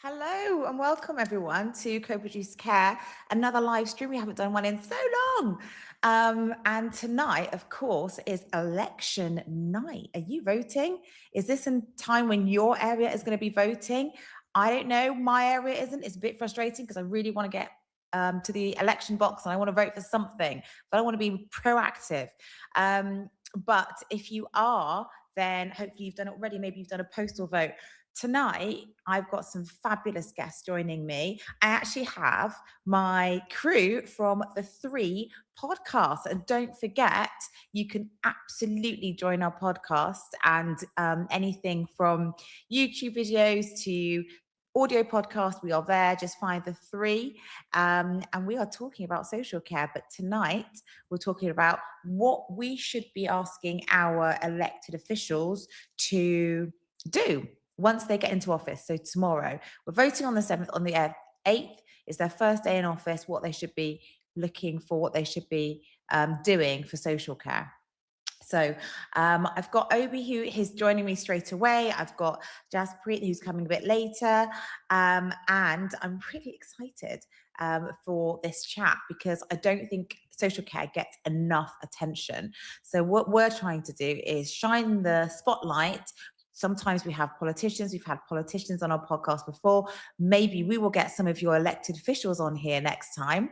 Hello and welcome everyone to Coproduce Care, another live stream. We haven't done one in so long. And tonight, of course, is election night. Are you voting? Is this a time when your area is going to be voting? I don't know. My area isn't. It's a bit frustrating because I really want to get to the election box and I want to vote for something, but I want to be proactive. But if you are, then hopefully you've done it already. Maybe you've done a postal vote. Tonight, I've got some fabulous guests joining me. I actually have my crew from the 3 podcasts. And don't forget, you can absolutely join our podcast and anything from YouTube videos to audio podcast, we are there. Just find the 3. And we are talking about social care. But tonight, we're talking about what we should be asking our elected officials to do once they get into office. So tomorrow, we're voting on the 7th. On the 8th is their first day in office, what they should be looking for, what they should be doing for social care. So I've got Obi who is joining me straight away. I've got Jasmine who's coming a bit later. And I'm really excited for this chat because I don't think social care gets enough attention. So what we're trying to do is shine the spotlight. Sometimes we have politicians. We've had politicians on our podcast before. Maybe we will get some of your elected officials on here next time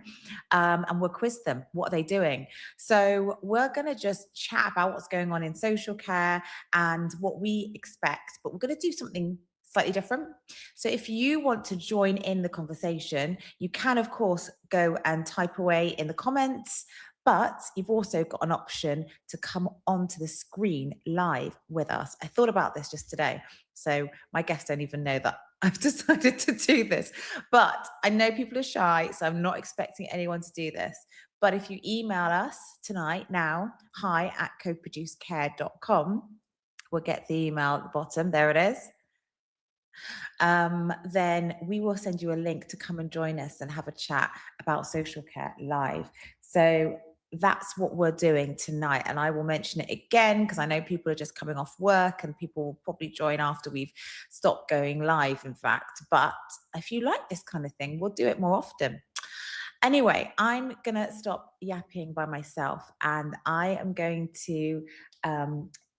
and we'll quiz them. What are they doing? So we're going to just chat about what's going on in social care and what we expect, but we're going to do something slightly different. So if you want to join in the conversation, you can, of course, go and type away in the comments. But you've also got an option to come onto the screen live with us. I thought about this just today. So my guests don't even know that I've decided to do this. But I know people are shy, so I'm not expecting anyone to do this. But if you email us tonight now, hi@coproducecare.com, we'll get the email at the bottom. There it is. Then we will send you a link to come and join us and have a chat about social care live. So that's what we're doing tonight. And I will mention it again because I know people are just coming off work and people will probably join after we've stopped going live, in fact. But if you like this kind of thing, we'll do it more often. Anyway, I'm going to stop yapping by myself and I am going to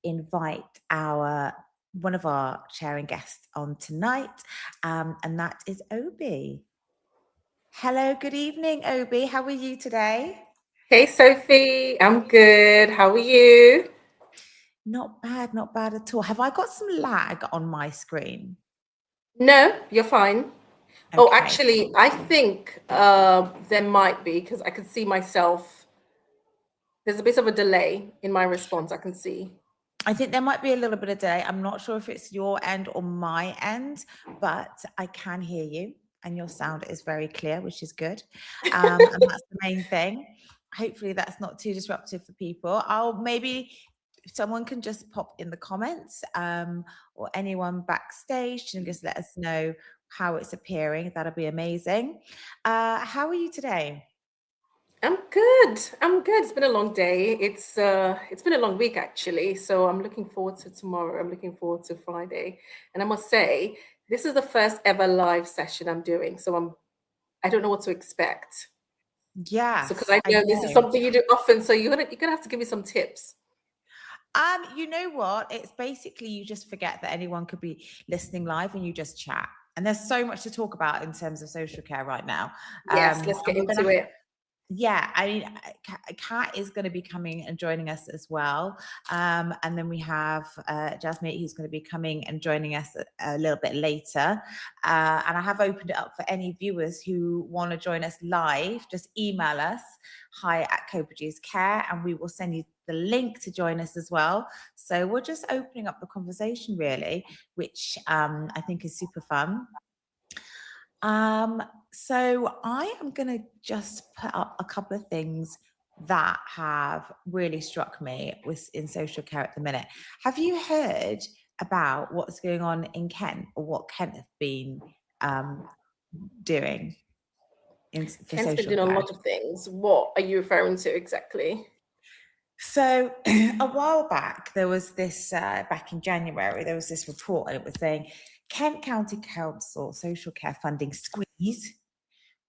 invite one of our sharing guests on tonight, and that is Obi. Hello, good evening, Obi. How are you today? Hey Sophie, I'm good. How are you? Not bad at all. Have I got some lag on my screen? No, you're fine. Oh, Okay. actually, I think there might be because I can see myself. There's a bit of a delay in my response. I can see. I think there might be a little bit of delay. I'm not sure if it's your end or my end, but I can hear you and your sound is very clear, which is good. And that's the main thing. Hopefully that's not too disruptive for people. Maybe someone can just pop in the comments or anyone backstage and just let us know how it's appearing. That'll be amazing. How are you today? I'm good. I'm good. It's been a long day. It's been a long week actually. So I'm looking forward to tomorrow. I'm looking forward to Friday. And I must say, this is the first ever live session I'm doing. So I don't know what to expect. So because Yes, I I know this is know. something you do often, so you're gonna have to give me some tips. You know what? It's basically you just forget that anyone could be listening live and you just chat. And there's so much to talk about in terms of social care right now. Yes, let's And get into it. yeah, I mean, Kat is going to be coming and joining us as well. And then we have Jasmine, who's going to be coming and joining us a little bit later. And I have opened it up for any viewers who want to join us live. Just email us, hi@Coproduce Care, and we will send you the link to join us as well. So we're just opening up the conversation, really, which I think is super fun. So I am going to just put up a couple of things that have really struck me in social care at the minute. Have you heard about what's going on in Kent or what Kent have been doing for Ken's been social doing a care? lot of things. What are you referring to exactly? So a while back, there was this, back in January, there was this report and it was saying Kent County Council social care funding squeeze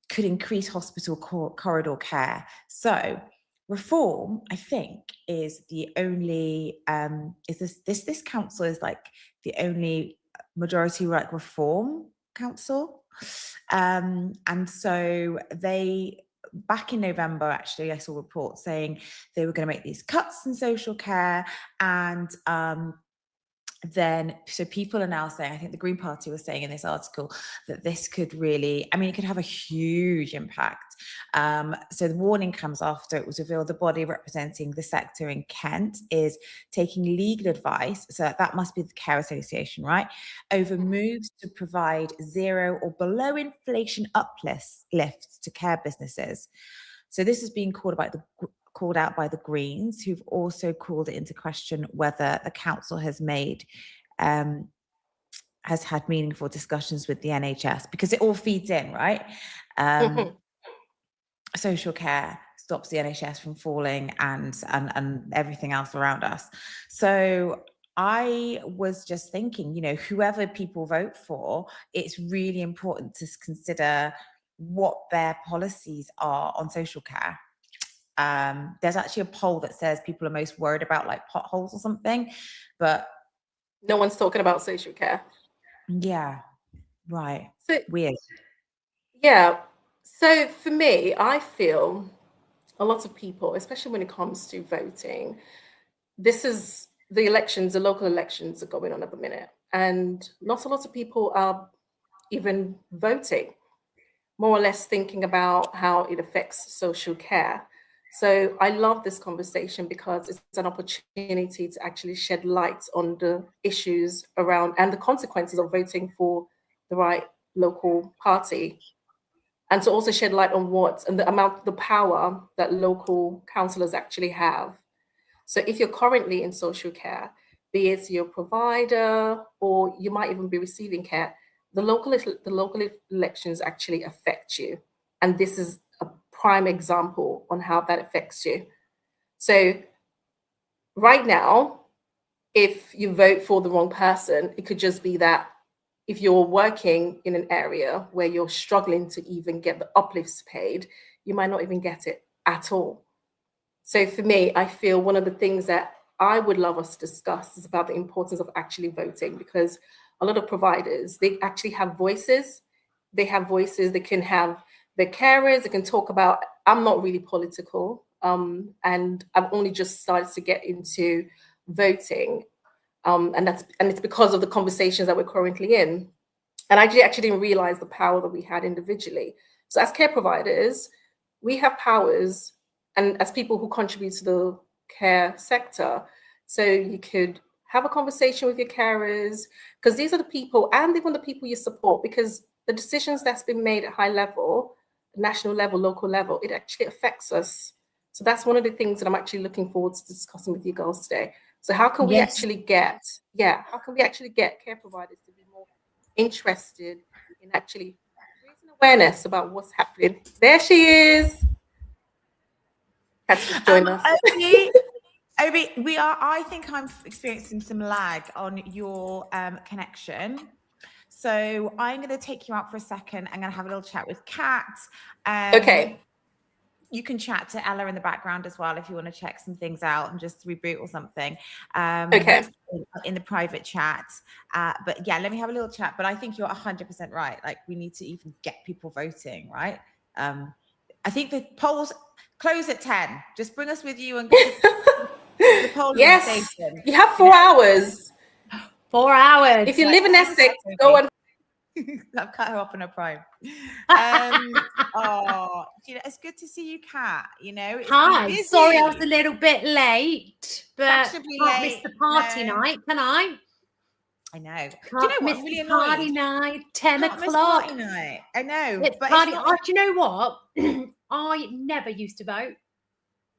could increase hospital corridor care. So reform, I think, is the only is this council is like the only majority like reform council. And so they, back in November, actually, I saw reports saying they were going to make these cuts in social care, and then so people are now saying, I think the Green Party was saying in this article that this could really, I mean, it could have a huge impact. So the warning comes after it was revealed the body representing the sector in Kent is taking legal advice, so that must be the Care Association, right, over moves to provide zero or below inflation uplifts to care businesses. So this is being called out by the Greens, who've also called it into question whether the council has had meaningful discussions with the NHS, because it all feeds in, right? Social care stops the NHS from falling and everything else around us. So I was just thinking, whoever people vote for, it's really important to consider what their policies are on social care. There's actually a poll that says people are most worried about like potholes or something, but no one's talking about social care. Yeah, right. So weird. Yeah. So for me, I feel a lot of people, especially when it comes to voting, this is the elections, the local elections are going on at the minute, and not a lot of people are even voting, more or less thinking about how it affects social care. So I love this conversation because it's an opportunity to actually shed light on the issues around and the consequences of voting for the right local party, and to also shed light on the power that local councillors actually have. So if you're currently in social care, be it your provider or you might even be receiving care, the local elections actually affect you. And this is a prime example on how that affects you. So right now, if you vote for the wrong person, it could just be that if you're working in an area where you're struggling to even get the uplifts paid, you might not even get it at all. So for me, I feel one of the things that I would love us to discuss is about the importance of actually voting, because a lot of providers, they actually have voices. They have voices. They can have their carers. They can talk about, I'm not really political, and I've only just started to get into voting. And it's because of the conversations that we're currently in. And I actually didn't realize the power that we had individually. So as care providers, we have powers, and as people who contribute to the care sector. So you could have a conversation with your carers, because these are the people, and even the people you support, because the decisions that's been made at high level, national level, local level, it actually affects us. So that's one of the things that I'm actually looking forward to discussing with you girls today. So how can we actually get care providers to be more interested in actually raising awareness about what's happening? There she is. Had to just join us. Obi, I think I'm experiencing some lag on your connection. So I'm going to take you out for a second. I'm going to have a little chat with Kat. Okay. You can chat to Ella in the background as well if you want to check some things out and just reboot or something. Okay. In the private chat. But yeah, let me have a little chat. But I think you're 100% right. Like, we need to even get people voting, right? I think the polls close at 10. Just bring us with you and the polling station. You have 4 hours. 4 hours. If you live in Essex, go and. I've cut her off on a prime. It's good to see you, Kat. Hi. Sorry, I was a little bit late, but can't miss the party night, can I? I know. Can't miss the party night. 10 o'clock. Party night. I know. It's party. Do you know what? I never used to vote.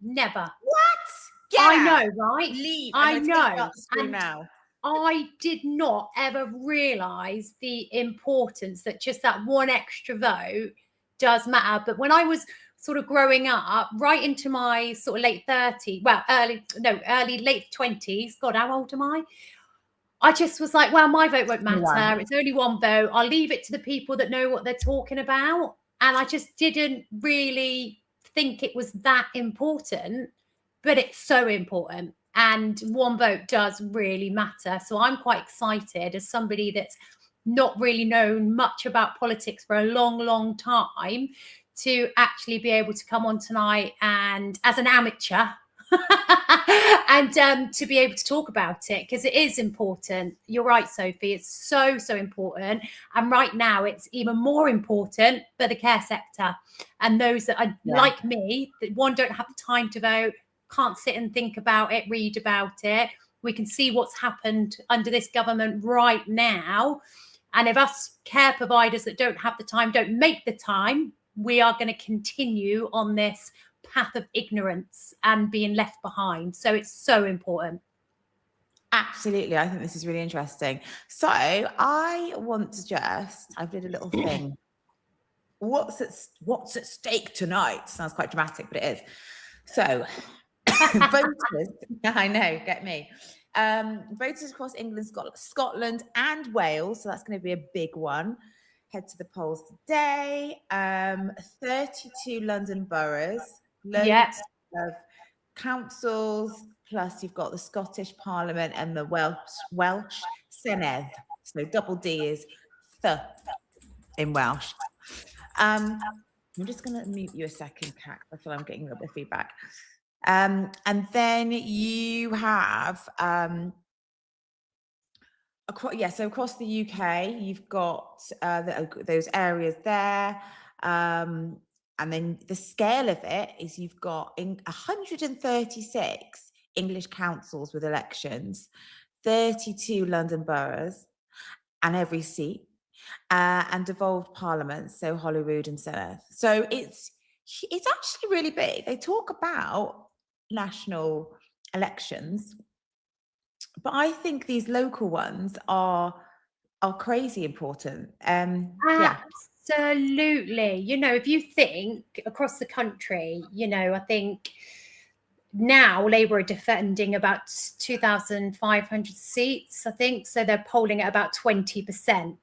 Never. What? Yeah. I know, right? Leave. I know. And now. I did not ever realize the importance that just that one extra vote does matter. But when I was sort of growing up, right into my sort of late 30s, late 20s, God, how old am I? I just was like, well, my vote won't Only one. matter. It's only one vote. I'll leave it to the people that know what they're talking about. And I just didn't really think it was that important, but it's so important. And one vote does really matter. So I'm quite excited as somebody that's not really known much about politics for a long, long time to actually be able to come on tonight and as an amateur and to be able to talk about it, because it is important. You're right, Sophie. It's so, so important. And right now, it's even more important for the care sector and those that are like me, that one, don't have the time to vote, can't sit and think about it, read about it. We can see what's happened under this government right now. And if us care providers that don't have the time don't make the time, we are going to continue on this path of ignorance and being left behind. So it's so important. Absolutely. I think this is really interesting. So I want to I did a little thing. What's at stake tonight? Sounds quite dramatic, but it is. So voters, I know, get me. Voters across England, Scotland and Wales. So that's going to be a big one. Head to the polls today. 32 London boroughs, loads of councils, plus you've got the Scottish Parliament and the Welsh Senedd. So double D is th in Welsh. I'm just going to mute you a second, Kat. I feel I'm getting a little bit of feedback. And then you have across the UK, you've got those areas there. And then the scale of it is you've got 136 English councils with elections, 32 London boroughs, and every seat, and devolved parliaments, so Holyrood and Senedd. So it's actually really big. They talk about national elections, but I think these local ones are crazy important. Absolutely. You know, if you think across the country, you know, I think now Labour are defending about 2,500 seats, I think. So they're polling at about 20%.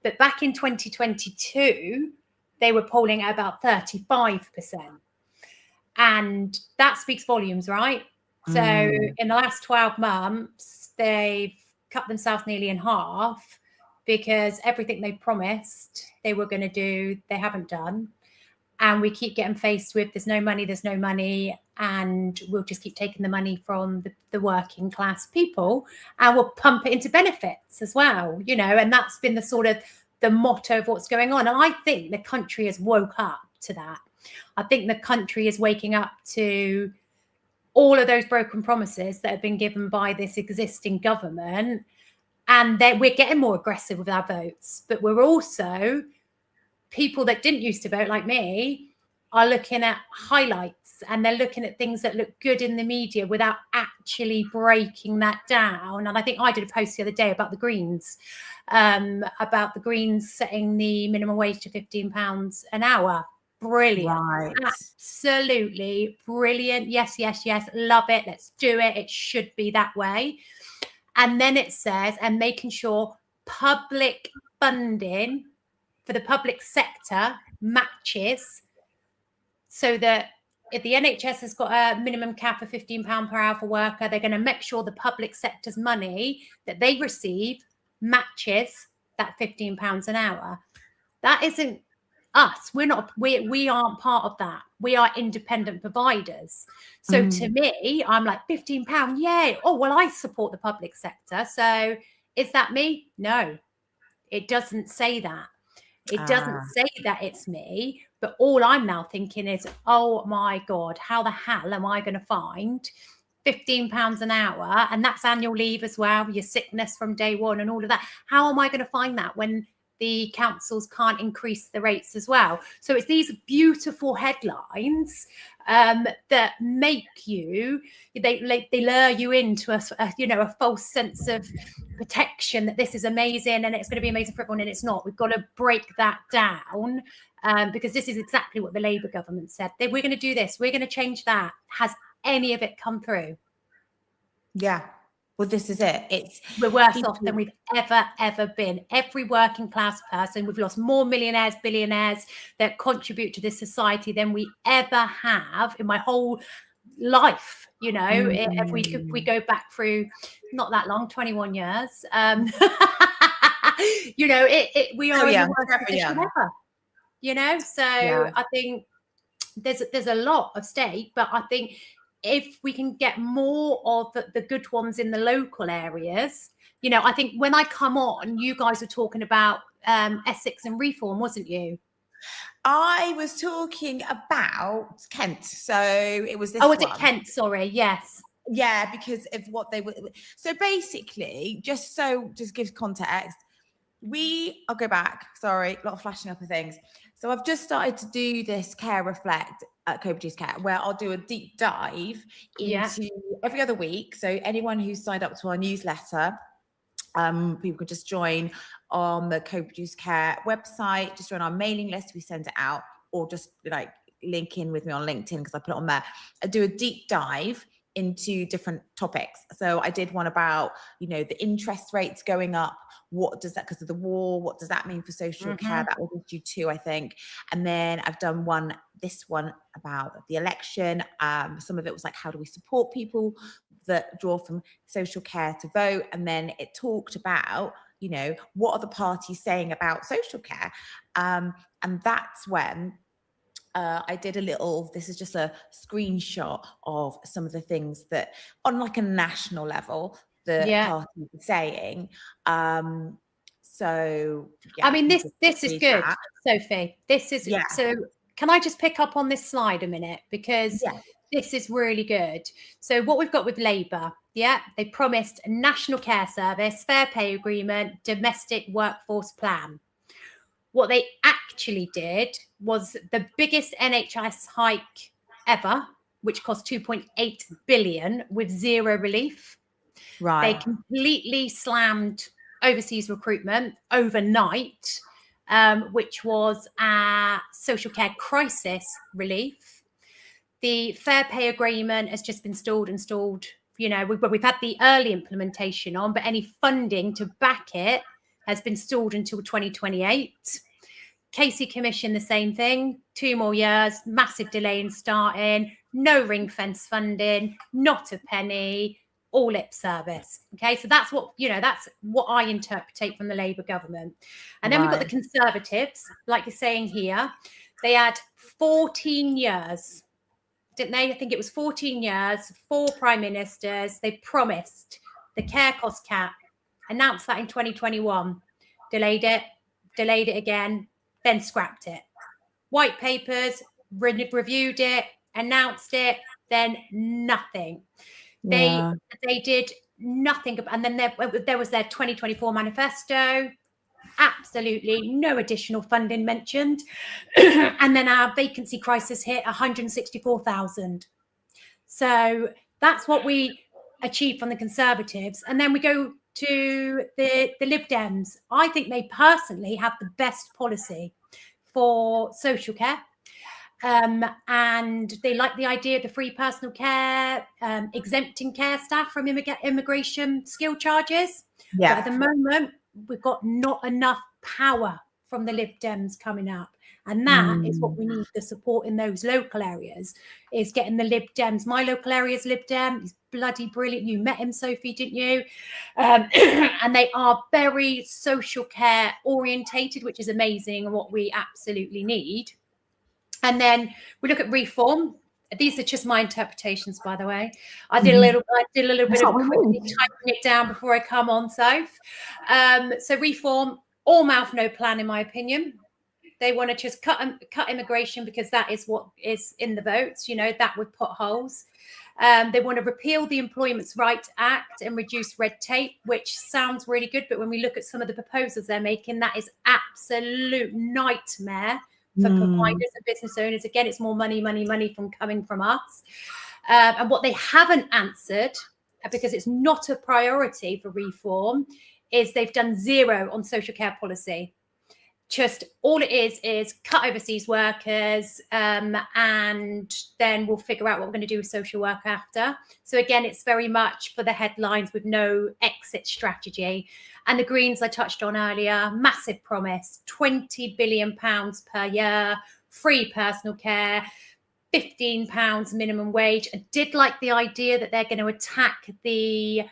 But back in 2022, they were polling at about 35%. And that speaks volumes, right? So in the last 12 months, they've cut themselves nearly in half because everything they promised they were going to do, they haven't done. And we keep getting faced with there's no money, and we'll just keep taking the money from the working class people and we'll pump it into benefits as well, you know, and that's been the sort of the motto of what's going on. And I think the country has woke up to that. I think the country is waking up to all of those broken promises that have been given by this existing government. And that we're getting more aggressive with our votes, but we're also, people that didn't used to vote like me are looking at highlights and they're looking at things that look good in the media without actually breaking that down. And I think I did a post the other day about the Greens, setting the minimum wage to £15 an hour. Brilliant. Right. Absolutely brilliant. Yes, yes, yes. Love it. Let's do it. It should be that way. And then it says, and making sure public funding for the public sector matches, so that if the NHS has got a minimum cap of £15 per hour for worker, they're going to make sure the public sector's money that they receive matches that £15 an hour. That isn't us. We aren't part of that. We are independent providers. So to me, I'm like, £15, yay. Oh, well, I support the public sector. So is that me? No, it doesn't say that. It doesn't say that it's me, but all I'm now thinking is, oh my God, how the hell am I going to find £15 an hour? And that's annual leave as well, your sickness from day one and all of that. How am I going to find that when the councils can't increase the rates as well? So it's these beautiful headlines that make you, they lure you into a false sense of protection that this is amazing and it's going to be amazing for everyone, and it's not. We've got to break that down because this is exactly what the Labour government said. We're going to do this. We're going to change that. Has any of it come through? Yeah. Well, this is it. We're worse off than we've ever been. Every working class person, we've lost more millionaires, billionaires that contribute to this society than we ever have in my whole life. You know, if we go back through not that long, 21 years, you know, we are in the worst position ever. You know, so I think there's a lot of stake, but I think if we can get more of the good ones in the local areas, you know, I think when I come on, you guys were talking about Essex and reform, wasn't you? I was talking about Kent. So it was this was one. it Kent? Sorry. Yes. Yeah, because of what they were. So basically, just gives context, I'll go back. Sorry, a lot of flashing up of things. So I've just started to do this Care Reflect at Coproduce Care, where I'll do a deep dive into every other week. So anyone who's signed up to our newsletter, people could just join on the Coproduce Care website, just join our mailing list. We send it out, or just like link in with me on LinkedIn because I put it on there. I do a deep dive into different topics. So I did one about, you know, the interest rates going up. What does that, because of the war, what does that mean for social care? That was issue 2, I think. And then I've done this one about the election. Some of it was like, how do we support people that draw from social care to vote? And then it talked about, you know, what are the parties saying about social care? And that's when I did this is just a screenshot of some of the things that on like a national level, the parties are saying. So I mean, this is good, Sophie. This is so. Can I just pick up on this slide a minute, because this is really good. So what we've got with Labour, they promised a national care service, fair pay agreement, domestic workforce plan. What they actually did was the biggest NHS hike ever, which cost 2.8 billion with zero relief. Right. They completely slammed overseas recruitment overnight, which was a social care crisis relief. The fair pay agreement has just been stalled. You know, we've had the early implementation on, but any funding to back it has been stalled until 2028. Casey Commission, the same thing, 2 more years, massive delay in starting, no ring fence funding, not a penny, all lip service. Okay, so that's what, you know, that's what I interpret from the Labour government. And then we've got the Conservatives, like you're saying here, they had 14 years, didn't they? I think it was 14 years, 4 prime ministers. They promised the care cost cap, announced that in 2021, delayed it again, then scrapped it. White papers, reviewed it, announced it, then nothing. They did nothing. And then there was their 2024 manifesto, absolutely no additional funding mentioned. And then our vacancy crisis hit 164,000. So that's what we achieved from the Conservatives. And then we go to the Lib Dems. I think they personally have the best policy for social care. And they like the idea of the free personal care, exempting care staff from immigration skill charges. But at the moment, we've got not enough power from the Lib Dems coming up. And that is what we need, the support in those local areas, is getting the Lib Dems. My local area's Lib Dem. He's bloody brilliant. You met him, Sophie, didn't you? And they are very social care orientated, which is amazing and what we absolutely need. And then we look at reform. These are just my interpretations, by the way. I did a little bit of quickly typing it down before I come on, Soph. So reform, all mouth, no plan, in my opinion. They want to just cut immigration because that is what is in the votes, you know, that would put holes. They want to repeal the Employment Rights Act and reduce red tape, which sounds really good. But when we look at some of the proposals they're making, that is absolute nightmare for providers and business owners. Again, it's more money coming from us. And what they haven't answered, because it's not a priority for reform, is they've done zero on social care policy. just all it is cut overseas workers, and then we'll figure out what we're going to do with social work after. So again, it's very much for the headlines with no exit strategy. And the Greens I touched on earlier, massive promise, £20 billion per year, free personal care, £15 minimum wage. I did like the idea that they're going to attack the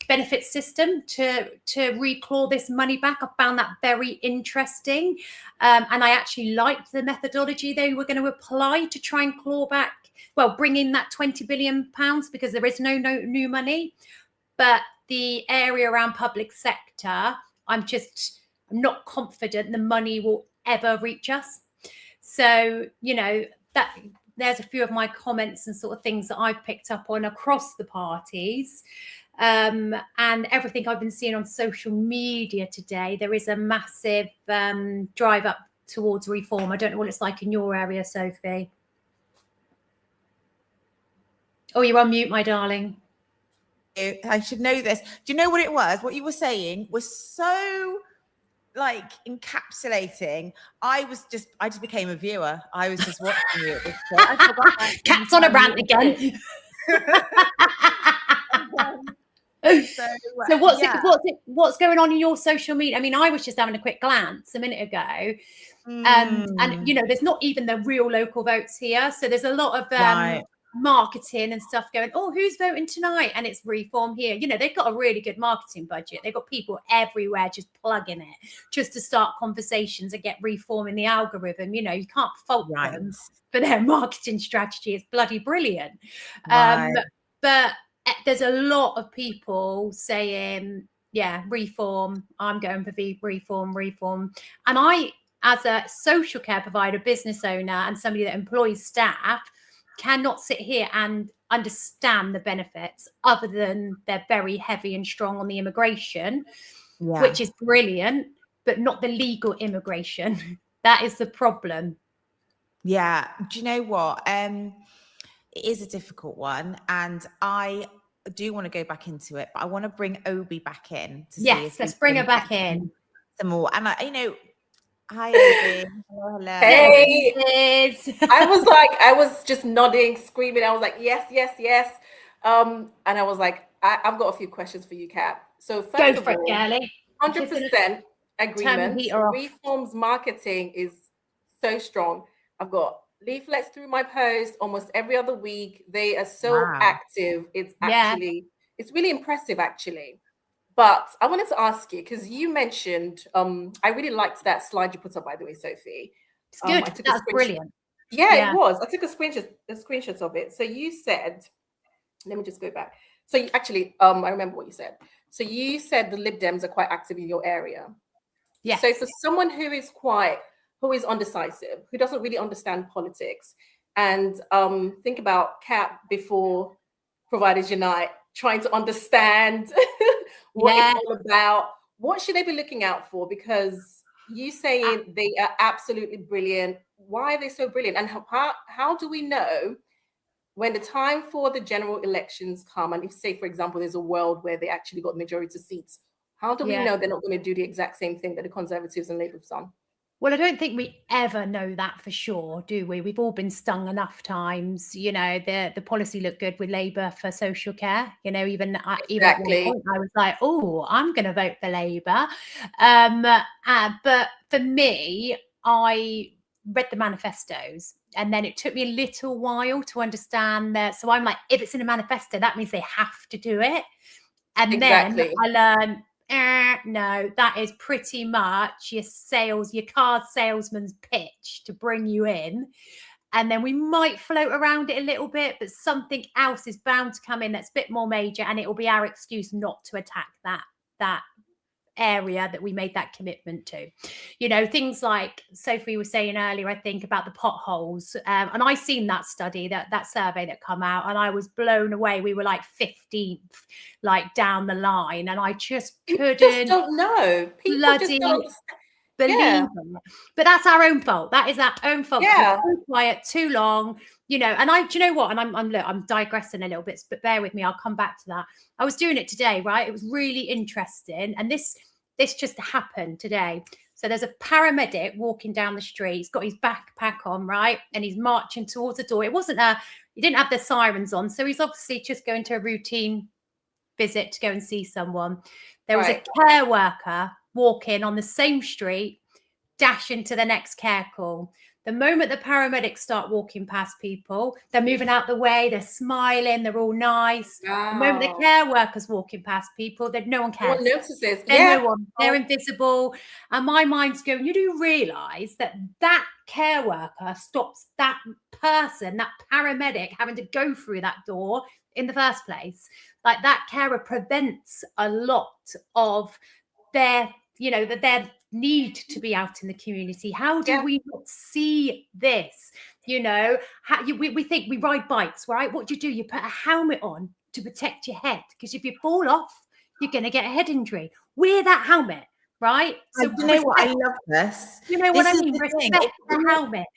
benefit system to reclaw this money back. I found that very interesting, and I actually liked the methodology they were going to apply to try and claw back, well, bring in that £20 billion, because there is no new money. But the area around public sector, I'm not confident the money will ever reach us. So, you know, that there's a few of my comments and sort of things that I've picked up on across the parties. And everything I've been seeing on social media today, there is a massive drive up towards reform. I don't know what it's like in your area, Sophie. Oh, you're on mute, my darling. I should know this. Do you know what it was? What you were saying was so like encapsulating. I just became a viewer. I was just watching you at this point. I forgot that. Cat's on a rant again. So what's going on in your social media? I mean, I was just having a quick glance a minute ago, and you know, there's not even the real local votes here, so there's a lot of marketing and stuff going, oh, who's voting tonight? And it's reform here. You know, they've got a really good marketing budget. They've got people everywhere just plugging it just to start conversations and get reform in the algorithm. You know, you can't fault them for their marketing strategy. It's bloody brilliant. But there's a lot of people saying, yeah, reform. I'm going for reform. And I, as a social care provider, business owner, and somebody that employs staff, cannot sit here and understand the benefits other than they're very heavy and strong on the immigration, which is brilliant, but not the legal immigration. That is the problem. Yeah. Do you know what? It is a difficult one, and I do want to go back into it, but I want to bring Obi back in to see if let's bring her back in some more. And hi, Obi. Hello. Hey, I was just nodding, screaming. I was like, yes. And I was like, I've got a few questions for you, Kat. So first of all, 100% agreement. Reform's marketing is so strong. I've got leaflets through my post almost every other week. They are so active. It's actually, it's really impressive, actually. But I wanted to ask you, because you mentioned, I really liked that slide you put up, by the way, Sophie. It's good. That's brilliant. Yeah, it was. I took a screenshot of it. So you said, let me just go back. So you actually, I remember what you said. So you said the Lib Dems are quite active in your area. Yeah. So for someone who is undecisive, who doesn't really understand politics, and think about Kat before Providers Unite, trying to understand what it's all about, what should they be looking out for? Because you saying they are absolutely brilliant. Why are they so brilliant? And how do we know when the time for the general elections come, and if, say, for example, there's a world where they actually got majority seats, how do we know they're not going to do the exact same thing that the Conservatives and Labour have done? Well, I don't think we ever know that for sure, do we? We've all been stung enough times. You know, the policy looked good with Labour for social care. You know, even at one point I was like, oh, I'm going to vote for Labour. But for me, I read the manifestos, and then it took me a little while to understand that. So I'm like, if it's in a manifesto, that means they have to do it. And then I learned, no, that is pretty much your car salesman's pitch to bring you in. And then we might float around it a little bit, but something else is bound to come in that's a bit more major, and it will be our excuse not to attack that area that we made that commitment to. You know, things like Sophie was saying earlier, I think, about the potholes, and I seen that study, that survey that come out, and I was blown away. We were like 15th, like down the line, and I just couldn't don't know. People just don't believe it. But that's our own fault. That is our own fault. Yeah, too quiet, too long. You know, and do you know what? And I'm digressing a little bit, but bear with me. I'll come back to that. I was doing it today, right? It was really interesting, and this This just happened today. So there's a paramedic walking down the street. He's got his backpack on, right? And he's marching towards the door. He didn't have the sirens on. So he's obviously just going to a routine visit to go and see someone. There was a care worker walking on the same street, dashing to the next care call. The moment the paramedics start walking past people, they're moving out the way, they're smiling, they're all nice. Wow. The moment the care workers walking past people, that no one cares. No one notices. No one. They're invisible. And my mind's going, you do realise that care worker stops that person, that paramedic, having to go through that door in the first place. Like, that carer prevents a lot of their need to be out in the community. How do we not see this? We think we ride bikes, right? What do? You put a helmet on to protect your head, because if you fall off, you're going to get a head injury. Wear that helmet, right? So you know what? I love this. You know what I mean? Respect the helmet.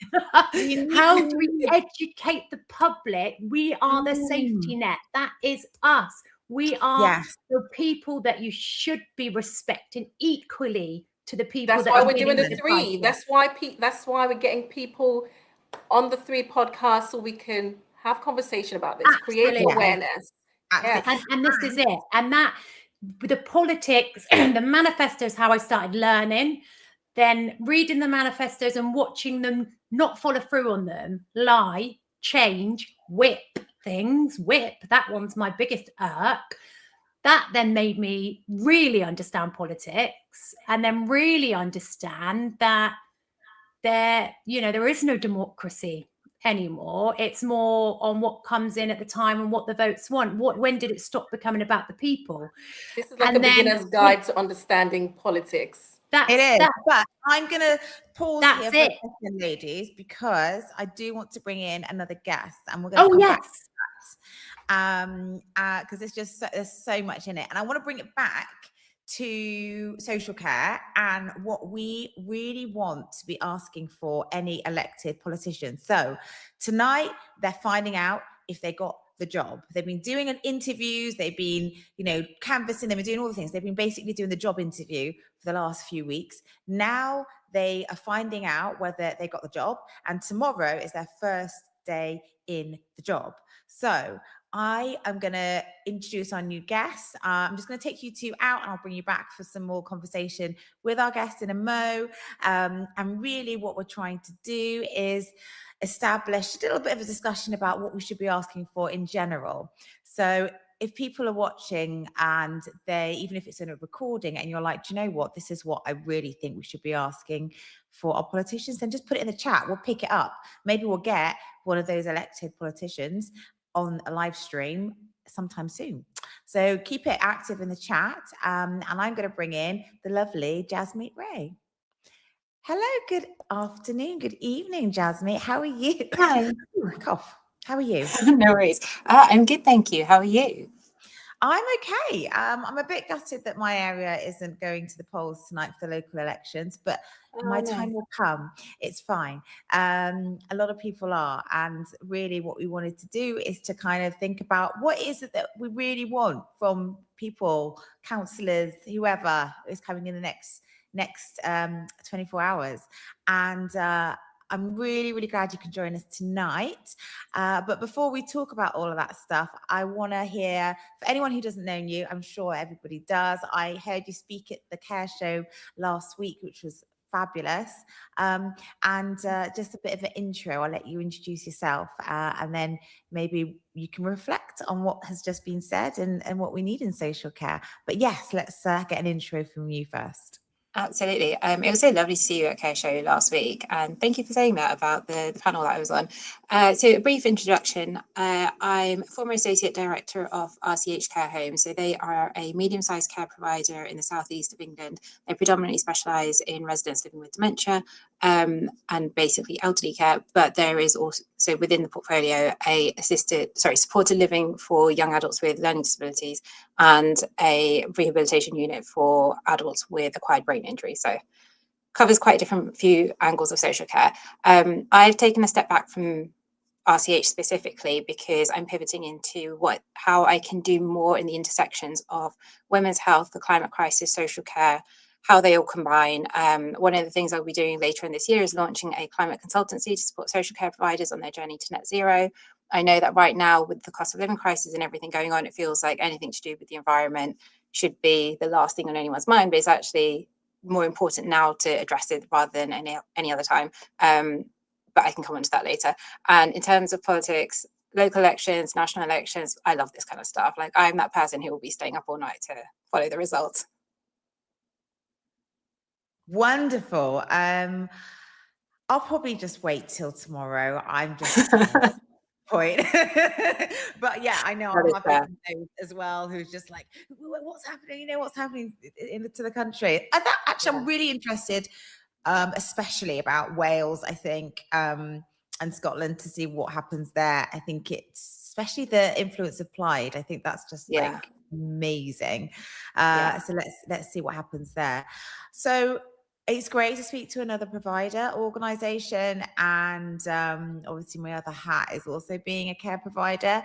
How do we educate the public? We are the safety net. That is us. We are the people that you should be respecting equally to the people. That's why we're doing the 3. That's why we're getting people on the 3 podcasts, so we can have conversation about this, create awareness. And this is it. And that, the politics, the manifestos, how I started learning, then reading the manifestos and watching them not follow through on them, lie, change, whip. That one's my biggest irk. That then made me really understand politics, and then really understand that there is no democracy anymore. It's more on what comes in at the time and what the votes want. When did it stop becoming about the people? This is like a beginner's guide to understanding politics. But I'm going to pause here for a second, ladies, because I do want to bring in another guest, and we're going to come back to that, because there's so much in it, and I want to bring it back to social care and what we really want to be asking for any elected politicians. So tonight they're finding out if they got the job. They've been doing interviews, they've been, canvassing, they've been doing all the things. They've been basically doing the job interview for the last few weeks. Now they are finding out whether they got the job, and tomorrow is their first day in the job. So I am going to introduce our new guest. I'm just going to take you two out, and I'll bring you back for some more conversation with our guest in a mo. And really what we're trying to do is establish a little bit of a discussion about what we should be asking for in general. So if people are watching and even if it's in a recording and you're like, do you know what, this is what I really think we should be asking for our politicians, then just put it in the chat. We'll pick it up. Maybe we'll get one of those elected politicians on a live stream sometime soon. So keep it active in the chat. And I'm going to bring in the lovely Jasmine Ray. Hello, good afternoon, good evening, Jasmine. How are you? Hi. Cough. How are you? No worries. I'm good, thank you. How are you? I'm okay. I'm a bit gutted that my area isn't going to the polls tonight for the local elections, but my time will come. It's fine. A lot of people are. And really what we wanted to do is to kind of think about what is it that we really want from people, councillors, whoever is coming in the next 24 hours. And I'm really, really glad you can join us tonight. But before we talk about all of that stuff, I want to hear, for anyone who doesn't know you, I'm sure everybody does. I heard you speak at the Care Show last week, which was fabulous. Just a bit of an intro, I'll let you introduce yourself, and then maybe you can reflect on what has just been said and what we need in social care. But yes, let's get an intro from you first. Absolutely. It was so lovely to see you at Care Show last week, and thank you for saying that about the panel that I was on. So a brief introduction. I'm former Associate Director of RCH Care Homes. So they are a medium-sized care provider in the southeast of England. They predominantly specialise in residents living with dementia and basically elderly care, but there is also within the portfolio supported living for young adults with learning disabilities and a rehabilitation unit for adults with acquired brain injury. So covers quite a different few angles of social care. I've taken a step back from RCH specifically because I'm pivoting into how I can do more in the intersections of women's health, the climate crisis, social care, how they all combine. One of the things I'll be doing later in this year is launching a climate consultancy to support social care providers on their journey to net zero. I know that right now, with the cost of living crisis and everything going on, it feels like anything to do with the environment should be the last thing on anyone's mind, but it's actually more important now to address it rather than any other time. But I can come on to that later. And in terms of politics, local elections, national elections, I love this kind of stuff. Like, I'm that person who will be staying up all night to follow the results. Wonderful. I'll probably just wait till tomorrow. I'm just point. But yeah, I know I'll have those as well who's just like, what's happening? You know, what's happening to the country? I'm really interested, especially about Wales, I think, and Scotland, to see what happens there. I think it's especially the influence of Plaid. I think that's just like amazing. So let's see what happens there. So it's great to speak to another provider organization, and obviously my other hat is also being a care provider.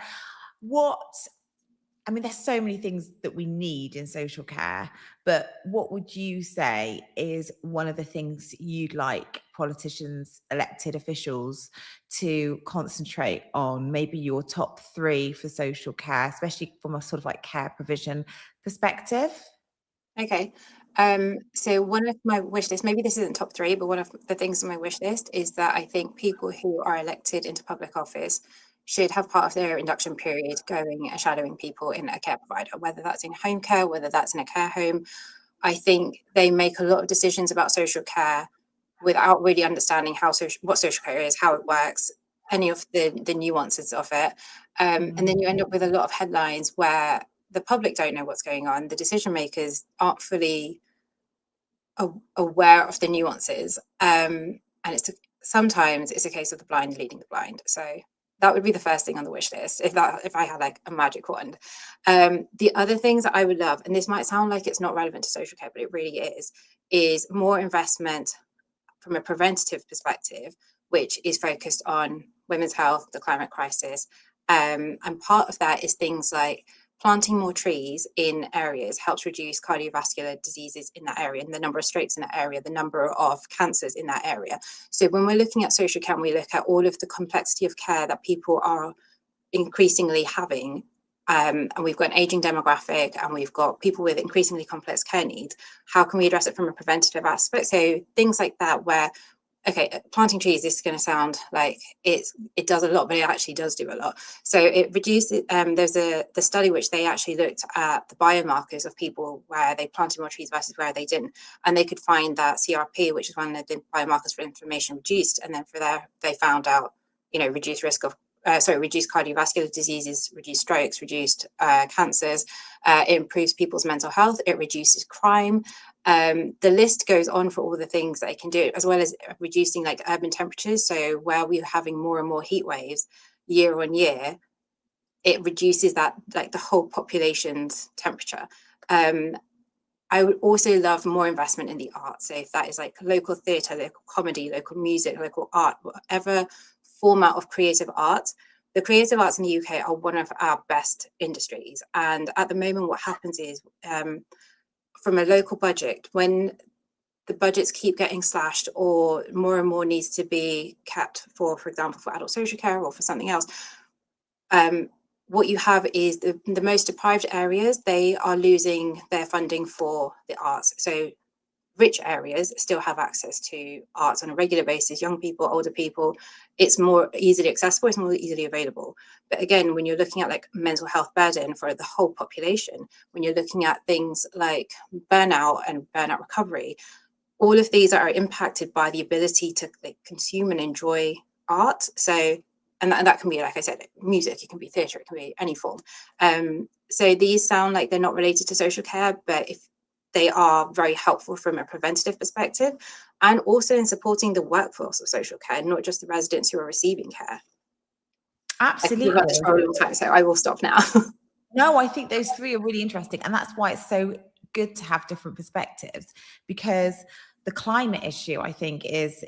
There's so many things that we need in social care, but what would you say is one of the things you'd like politicians, elected officials, to concentrate on? Maybe your top 3 for social care, especially from a sort of like care provision perspective? Okay. So one of my wish list, maybe this isn't top 3, but one of the things on my wish list is that I think people who are elected into public office should have part of their induction period going and shadowing people in a care provider, whether that's in home care, whether that's in a care home. I think they make a lot of decisions about social care without really understanding what social care is, how it works, any of the nuances of it. And then you end up with a lot of headlines where the public don't know what's going on. The decision makers aren't fully aware of the nuances. And sometimes it's a case of the blind leading the blind. So that would be the first thing on the wish list if I had like a magic wand. The other things that I would love, and this might sound like it's not relevant to social care, but it really is more investment from a preventative perspective, which is focused on women's health, the climate crisis. And part of that is things like planting more trees in areas helps reduce cardiovascular diseases in that area, and the number of strokes in that area, the number of cancers in that area. So when we're looking at social care, we look at all of the complexity of care that people are increasingly having, and we've got an aging demographic, and we've got people with increasingly complex care needs. How can we address it from a preventative aspect? So things like that, where planting trees, this is going to sound like it does a lot, but it actually does do a lot. So it reduces, there's the study which they actually looked at the biomarkers of people where they planted more trees versus where they didn't. And they could find that CRP, which is one of the biomarkers for inflammation, reduced. And then they found out, reduced risk of, reduced cardiovascular diseases, reduced strokes, reduced cancers. It improves people's mental health. It reduces crime. The list goes on for all the things that it can do, as well as reducing like urban temperatures. So where we're having more and more heat waves year on year, it reduces that, like the whole population's temperature. I would also love more investment in the arts. So if that is like local theatre, local comedy, local music, local art, whatever format of creative art. The creative arts in the UK are one of our best industries. And at the moment, what happens is, from a local budget, when the budgets keep getting slashed or more and more needs to be kept for example, for adult social care or for something else, what you have is the most deprived areas, they are losing their funding for the arts. So rich areas still have access to arts on a regular basis, young people, older people, it's more easily accessible, it's more easily available. But again, when you're looking at like mental health burden for the whole population, when you're looking at things like burnout and burnout recovery, all of these are impacted by the ability to like consume and enjoy art. So, and that can be, like I said, music, it can be theatre, it can be any form. So these sound like they're not related to social care, but if they are very helpful from a preventative perspective, and also in supporting the workforce of social care, not just the residents who are receiving care. Absolutely. I can this for a long time, so I will stop now. No, I think those 3 are really interesting, and that's why it's so good to have different perspectives, because the climate issue, I think, is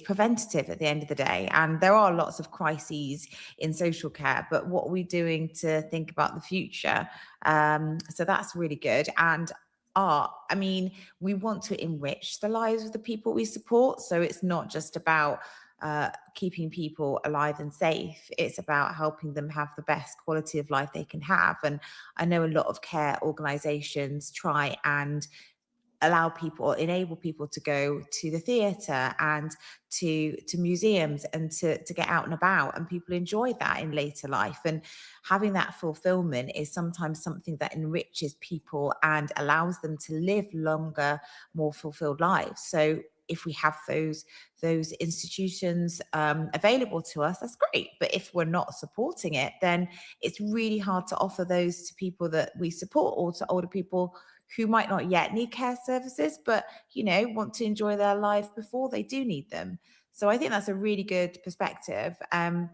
preventative at the end of the day, and there are lots of crises in social care, but what are we doing to think about the future? So that's really good. And are, I mean, we want to enrich the lives of the people we support. So it's not just about keeping people alive and safe. It's about helping them have the best quality of life they can have. And I know a lot of care organizations try and allow people or enable people to go to the theatre and to museums and to get out and about, and people enjoy that in later life. And having that fulfillment is sometimes something that enriches people and allows them to live longer, more fulfilled lives. So if we have those institutions available to us, that's great. But if we're not supporting it, then it's really hard to offer those to people that we support, or to older people who might not yet need care services, but, you know, want to enjoy their life before they do need them. So I think that's a really good perspective. But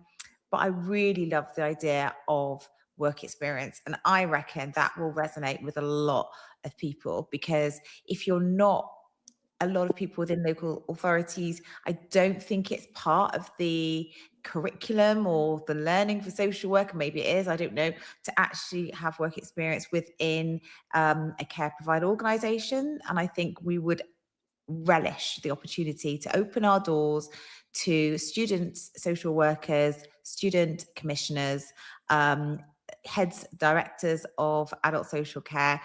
I really love the idea of work experience. And I reckon that will resonate with a lot of people, because if you're not, a lot of people within local authorities, I don't think it's part of the curriculum or the learning for social work, maybe it is, I don't know, to actually have work experience within a care provider organisation. And I think we would relish the opportunity to open our doors to students, social workers, student commissioners, heads, directors of adult social care,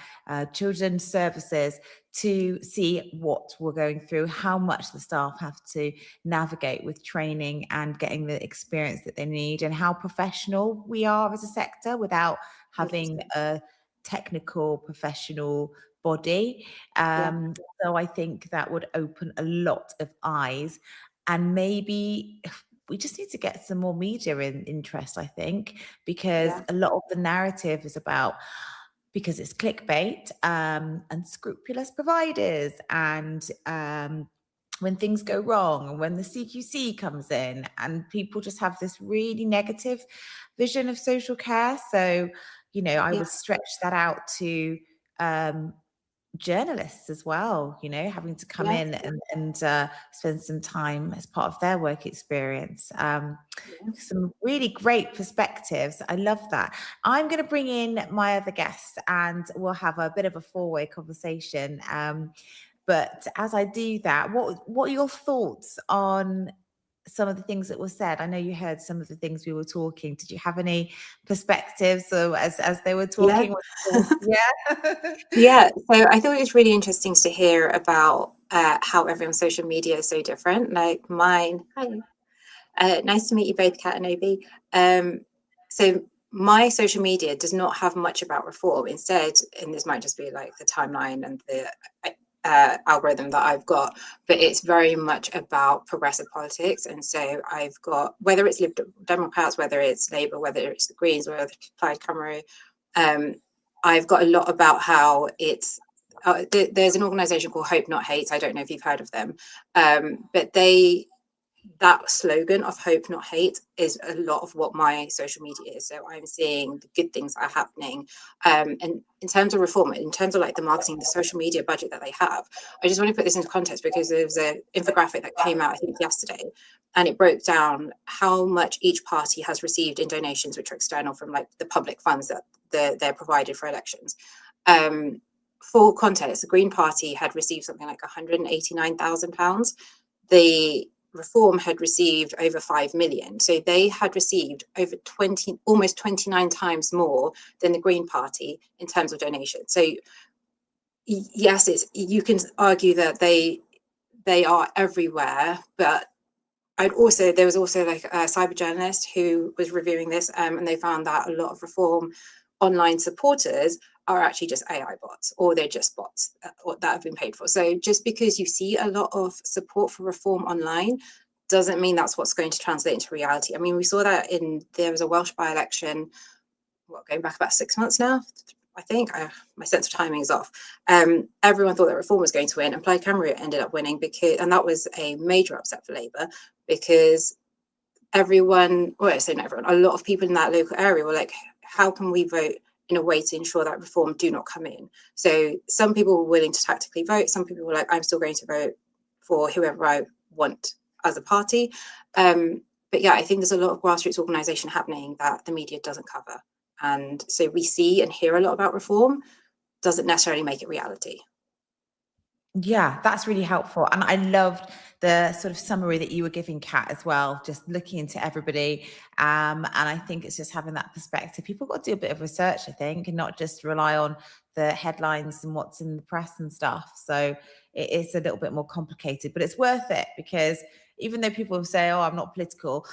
children's services, to see what we're going through, how much the staff have to navigate with training and getting the experience that they need, and how professional we are as a sector without having a technical professional body. So I think that would open a lot of eyes, and maybe we just need to get some more media interest, I think, because a lot of the narrative is about, because it's clickbait, unscrupulous providers, and when things go wrong, and when the CQC comes in, and people just have this really negative vision of social care. So, you know, I would stretch that out to journalists as well, you know, having to come in and spend some time as part of their work experience. Some really great perspectives. I love that. I'm going to bring in my other guest and we'll have a bit of a four-way conversation. But as I do that, what are your thoughts on some of the things that were said? I know you heard some of the things we were talking. Did you have any perspectives, or as they were talking? Yeah. So I thought it was really interesting to hear about how everyone's social media is so different. Like mine. Hi. Nice to meet you both, Kat and Obi. So my social media does not have much about reform. Instead, and this might just be like the timeline and the algorithm that I've got, but it's very much about progressive politics. And so I've got, whether it's Liberal Democrats, whether it's Labour, whether it's the Greens, whether it's Plaid Cymru, I've got a lot about how it's, there's an organisation called Hope Not Hate. I don't know if you've heard of them, but that slogan of hope not hate is a lot of what my social media is. So I'm seeing the good things that are happening, and in terms of reform, in terms of like the marketing, the social media budget that they have, I just want to put this into context, because there was an infographic that came out I think yesterday, and it broke down how much each party has received in donations which are external from like the public funds that they're provided for elections. For context, the Green Party had received something like £189,000. The Reform had received over 5 million. So they had received over almost 29 times more than the Green Party in terms of donations. So yes, you can argue that they are everywhere, but there was also like a cyber journalist who was reviewing this, and they found that a lot of Reform online supporters are actually just AI bots, or they're just bots that have been paid for. So just because you see a lot of support for Reform online doesn't mean that's what's going to translate into reality. I mean, we saw that there was a Welsh by-election, going back about 6 months now, I think. My sense of timing is off. Everyone thought that Reform was going to win, and Plaid Cymru ended up winning, and that was a major upset for Labour, because everyone, well, I say not everyone, a lot of people in that local area were like, how can we vote in a way to ensure that Reform do not come in? So some people were willing to tactically vote. Some people were like, I'm still going to vote for whoever I want as a party. But yeah, I think there's a lot of grassroots organisation happening that the media doesn't cover. And so we see and hear a lot about Reform, doesn't necessarily make it reality. Yeah, that's really helpful. And I loved the sort of summary that you were giving, Kat, as well, just looking into everybody. And I think it's just having that perspective. People got to do a bit of research, I think, and not just rely on the headlines and what's in the press and stuff. So it is a little bit more complicated, but it's worth it, because even though people say, oh, I'm not political,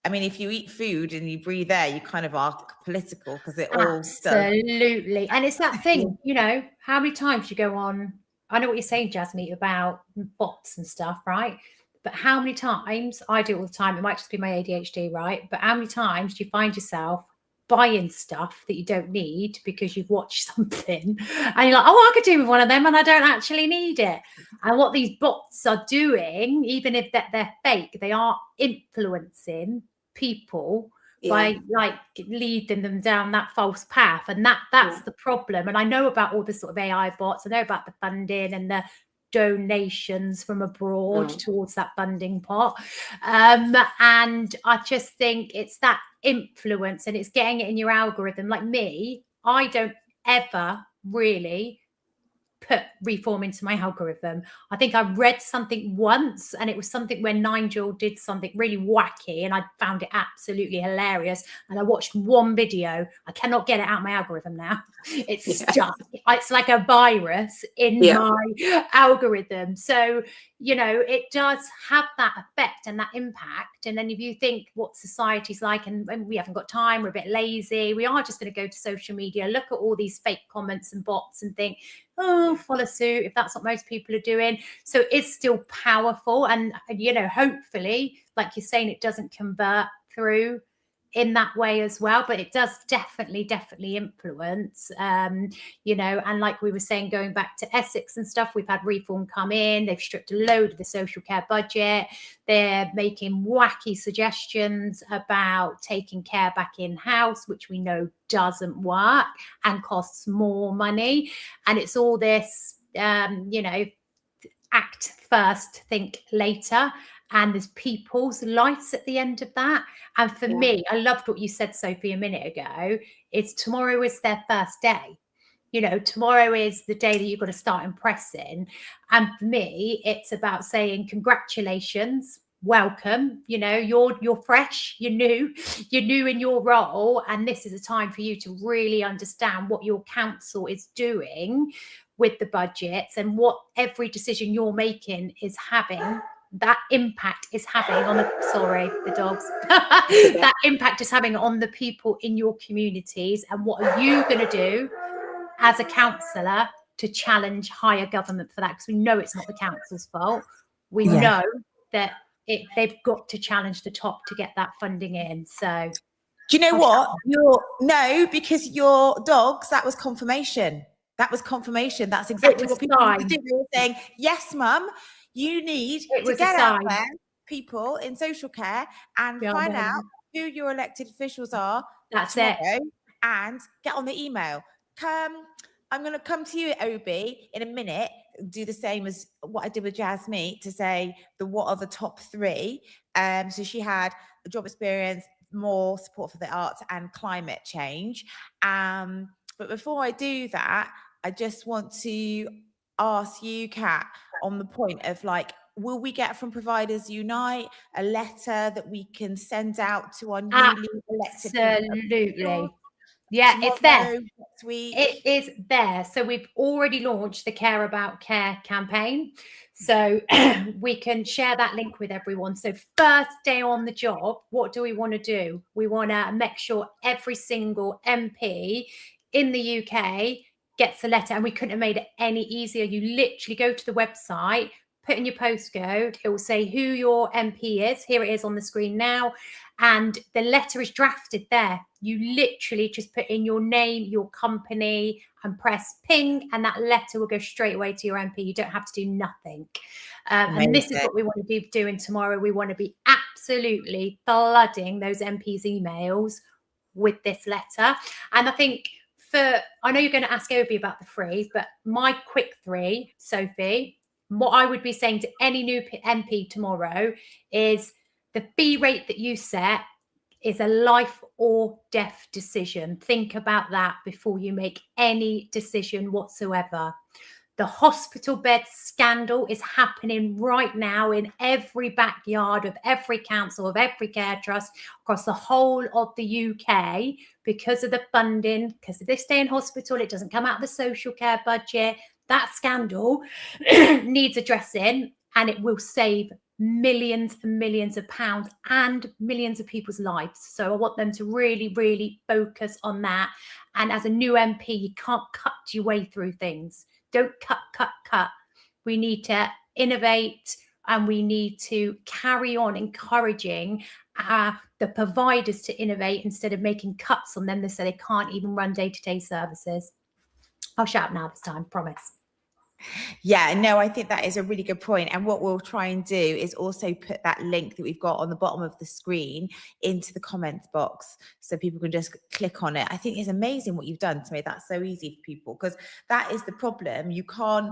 I mean, if you eat food and you breathe air, you kind of are political, because it all does. Absolutely. And it's that thing, you know, how many times you go on, I know what you're saying, Jasmine, about bots and stuff, right? But how many times, I do it all the time, it might just be my ADHD, right? But how many times do you find yourself buying stuff that you don't need because you've watched something and you're like, oh, I could do with one of them and I don't actually need it. And what these bots are doing, even if they're fake, they are influencing people by like leading them down that false path. And that's the problem. And I know about all the sort of AI bots. I know about the funding and the donations from abroad towards that funding pot. And I just think it's that influence, and it's getting it in your algorithm. Like me, I don't ever really put reform into my algorithm. I think I read something once, and it was something where Nigel did something really wacky, and I found it absolutely hilarious. And I watched one video. I cannot get it out of my algorithm now. It's stuck. It's like a virus in my algorithm. So, you know, it does have that effect and that impact. And then if you think what society's like, and we haven't got time, we're a bit lazy, we are just going to go to social media, look at all these fake comments and bots and think, oh, follow suit, if that's what most people are doing. So it's still powerful. And, you know, hopefully, like you're saying, it doesn't convert through in that way as well, but it does definitely influence, you know. And like we were saying, going back to Essex and stuff, we've had reform come in, they've stripped a load of the social care budget, they're making wacky suggestions about taking care back in-house, which we know doesn't work and costs more money. And it's all this, you know, act first, think later. And there's people's lives at the end of that. And for me, I loved what you said, Sophie, a minute ago, is tomorrow is their first day. You know, tomorrow is the day that you've got to start impressing. And for me, it's about saying congratulations, welcome. You know, you're fresh, you're new in your role. And this is a time for you to really understand what your council is doing with the budgets, and what every decision you're making is having. That impact is having on the dogs. That impact is having on the people in your communities. And what are you going to do as a councillor to challenge higher government for that? Because we know it's not the council's fault. We know that they've got to challenge the top to get that funding in. So, do you know what? No, because your dogs, that was confirmation. That was confirmation. That's exactly what people need to do. They were saying, yes, mum, you need to get out there, people in social care, and find out who your elected officials are tomorrow, and get on the email. I'm going to come to you, Obi, in a minute, do the same as what I did with Jasmine, to say what are the top 3. So she had a job experience, more support for the arts, and climate change. But before I do that, I just want to ask you, Kat, on the point of like, will we get from Providers Unite a letter that we can send out to our newly elected? Absolutely. Yeah, it's there. Next week. It is there. So we've already launched the Care About Care campaign. So we can share that link with everyone. So first day on the job, what do we want to do? We want to make sure every single MP in the UK gets a letter, and we couldn't have made it any easier. You literally go to the website, put in your postcode, it will say who your MP is. Here it is on the screen now. And the letter is drafted there. You literally just put in your name, your company, and press ping, and that letter will go straight away to your MP. You don't have to do nothing. And this is what we want to be doing tomorrow. We want to be absolutely flooding those MPs' emails with this letter. And I think I know you're going to ask Obi about the 3, but my quick 3, Sophie, what I would be saying to any new MP tomorrow is the fee rate that you set is a life or death decision. Think about that before you make any decision whatsoever. The hospital bed scandal is happening right now in every backyard of every council, of every care trust across the whole of the UK because of the funding, because if they stay in hospital, it doesn't come out of the social care budget. That scandal needs addressing, and it will save millions and millions of pounds and millions of people's lives. So I want them to really, really focus on that. And as a new MP, you can't cut your way through things. Don't cut. We need to innovate, and we need to carry on encouraging the providers to innovate instead of making cuts on them so they can't even run day-to-day services. I'll shut up now this time, promise. Yeah, no, I think that is a really good point. And what we'll try and do is also put that link that we've got on the bottom of the screen into the comments box so people can just click on it. I think it's amazing what you've done to make that so easy for people, because that is the problem. You can't,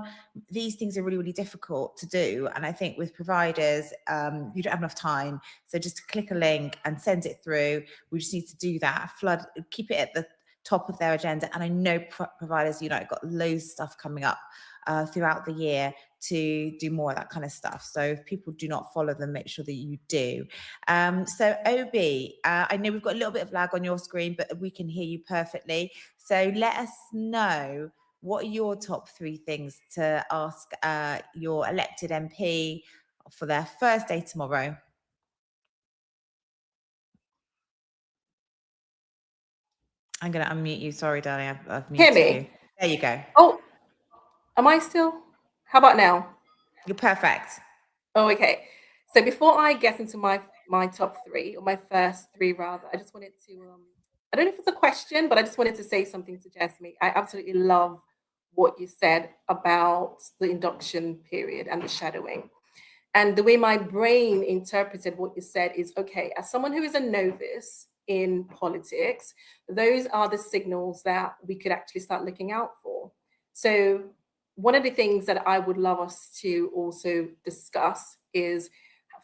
these things are really, really difficult to do. And I think with providers, you don't have enough time. So just click a link and send it through. We just need to do that, keep it at the top of their agenda. And I know providers, got loads of stuff coming up throughout the year to do more of that kind of stuff. So if people do not follow them, make sure that you do. So Obi, I know we've got a little bit of lag on your screen, but we can hear you perfectly. So let us know, what are your top 3 things to ask your elected MP for their first day tomorrow? I'm going to unmute you. Sorry, darling, I've muted you. There you go. Oh, am I still? How about now? You're perfect. Oh, okay. So before I get into my top 3, or my first 3 rather, I just wanted to, I don't know if it's a question, but I just wanted to say something to Jasmine. I absolutely love what you said about the induction period and the shadowing. And the way my brain interpreted what you said is, okay, as someone who is a novice in politics, those are the signals that we could actually start looking out for. So one of the things that I would love us to also discuss is,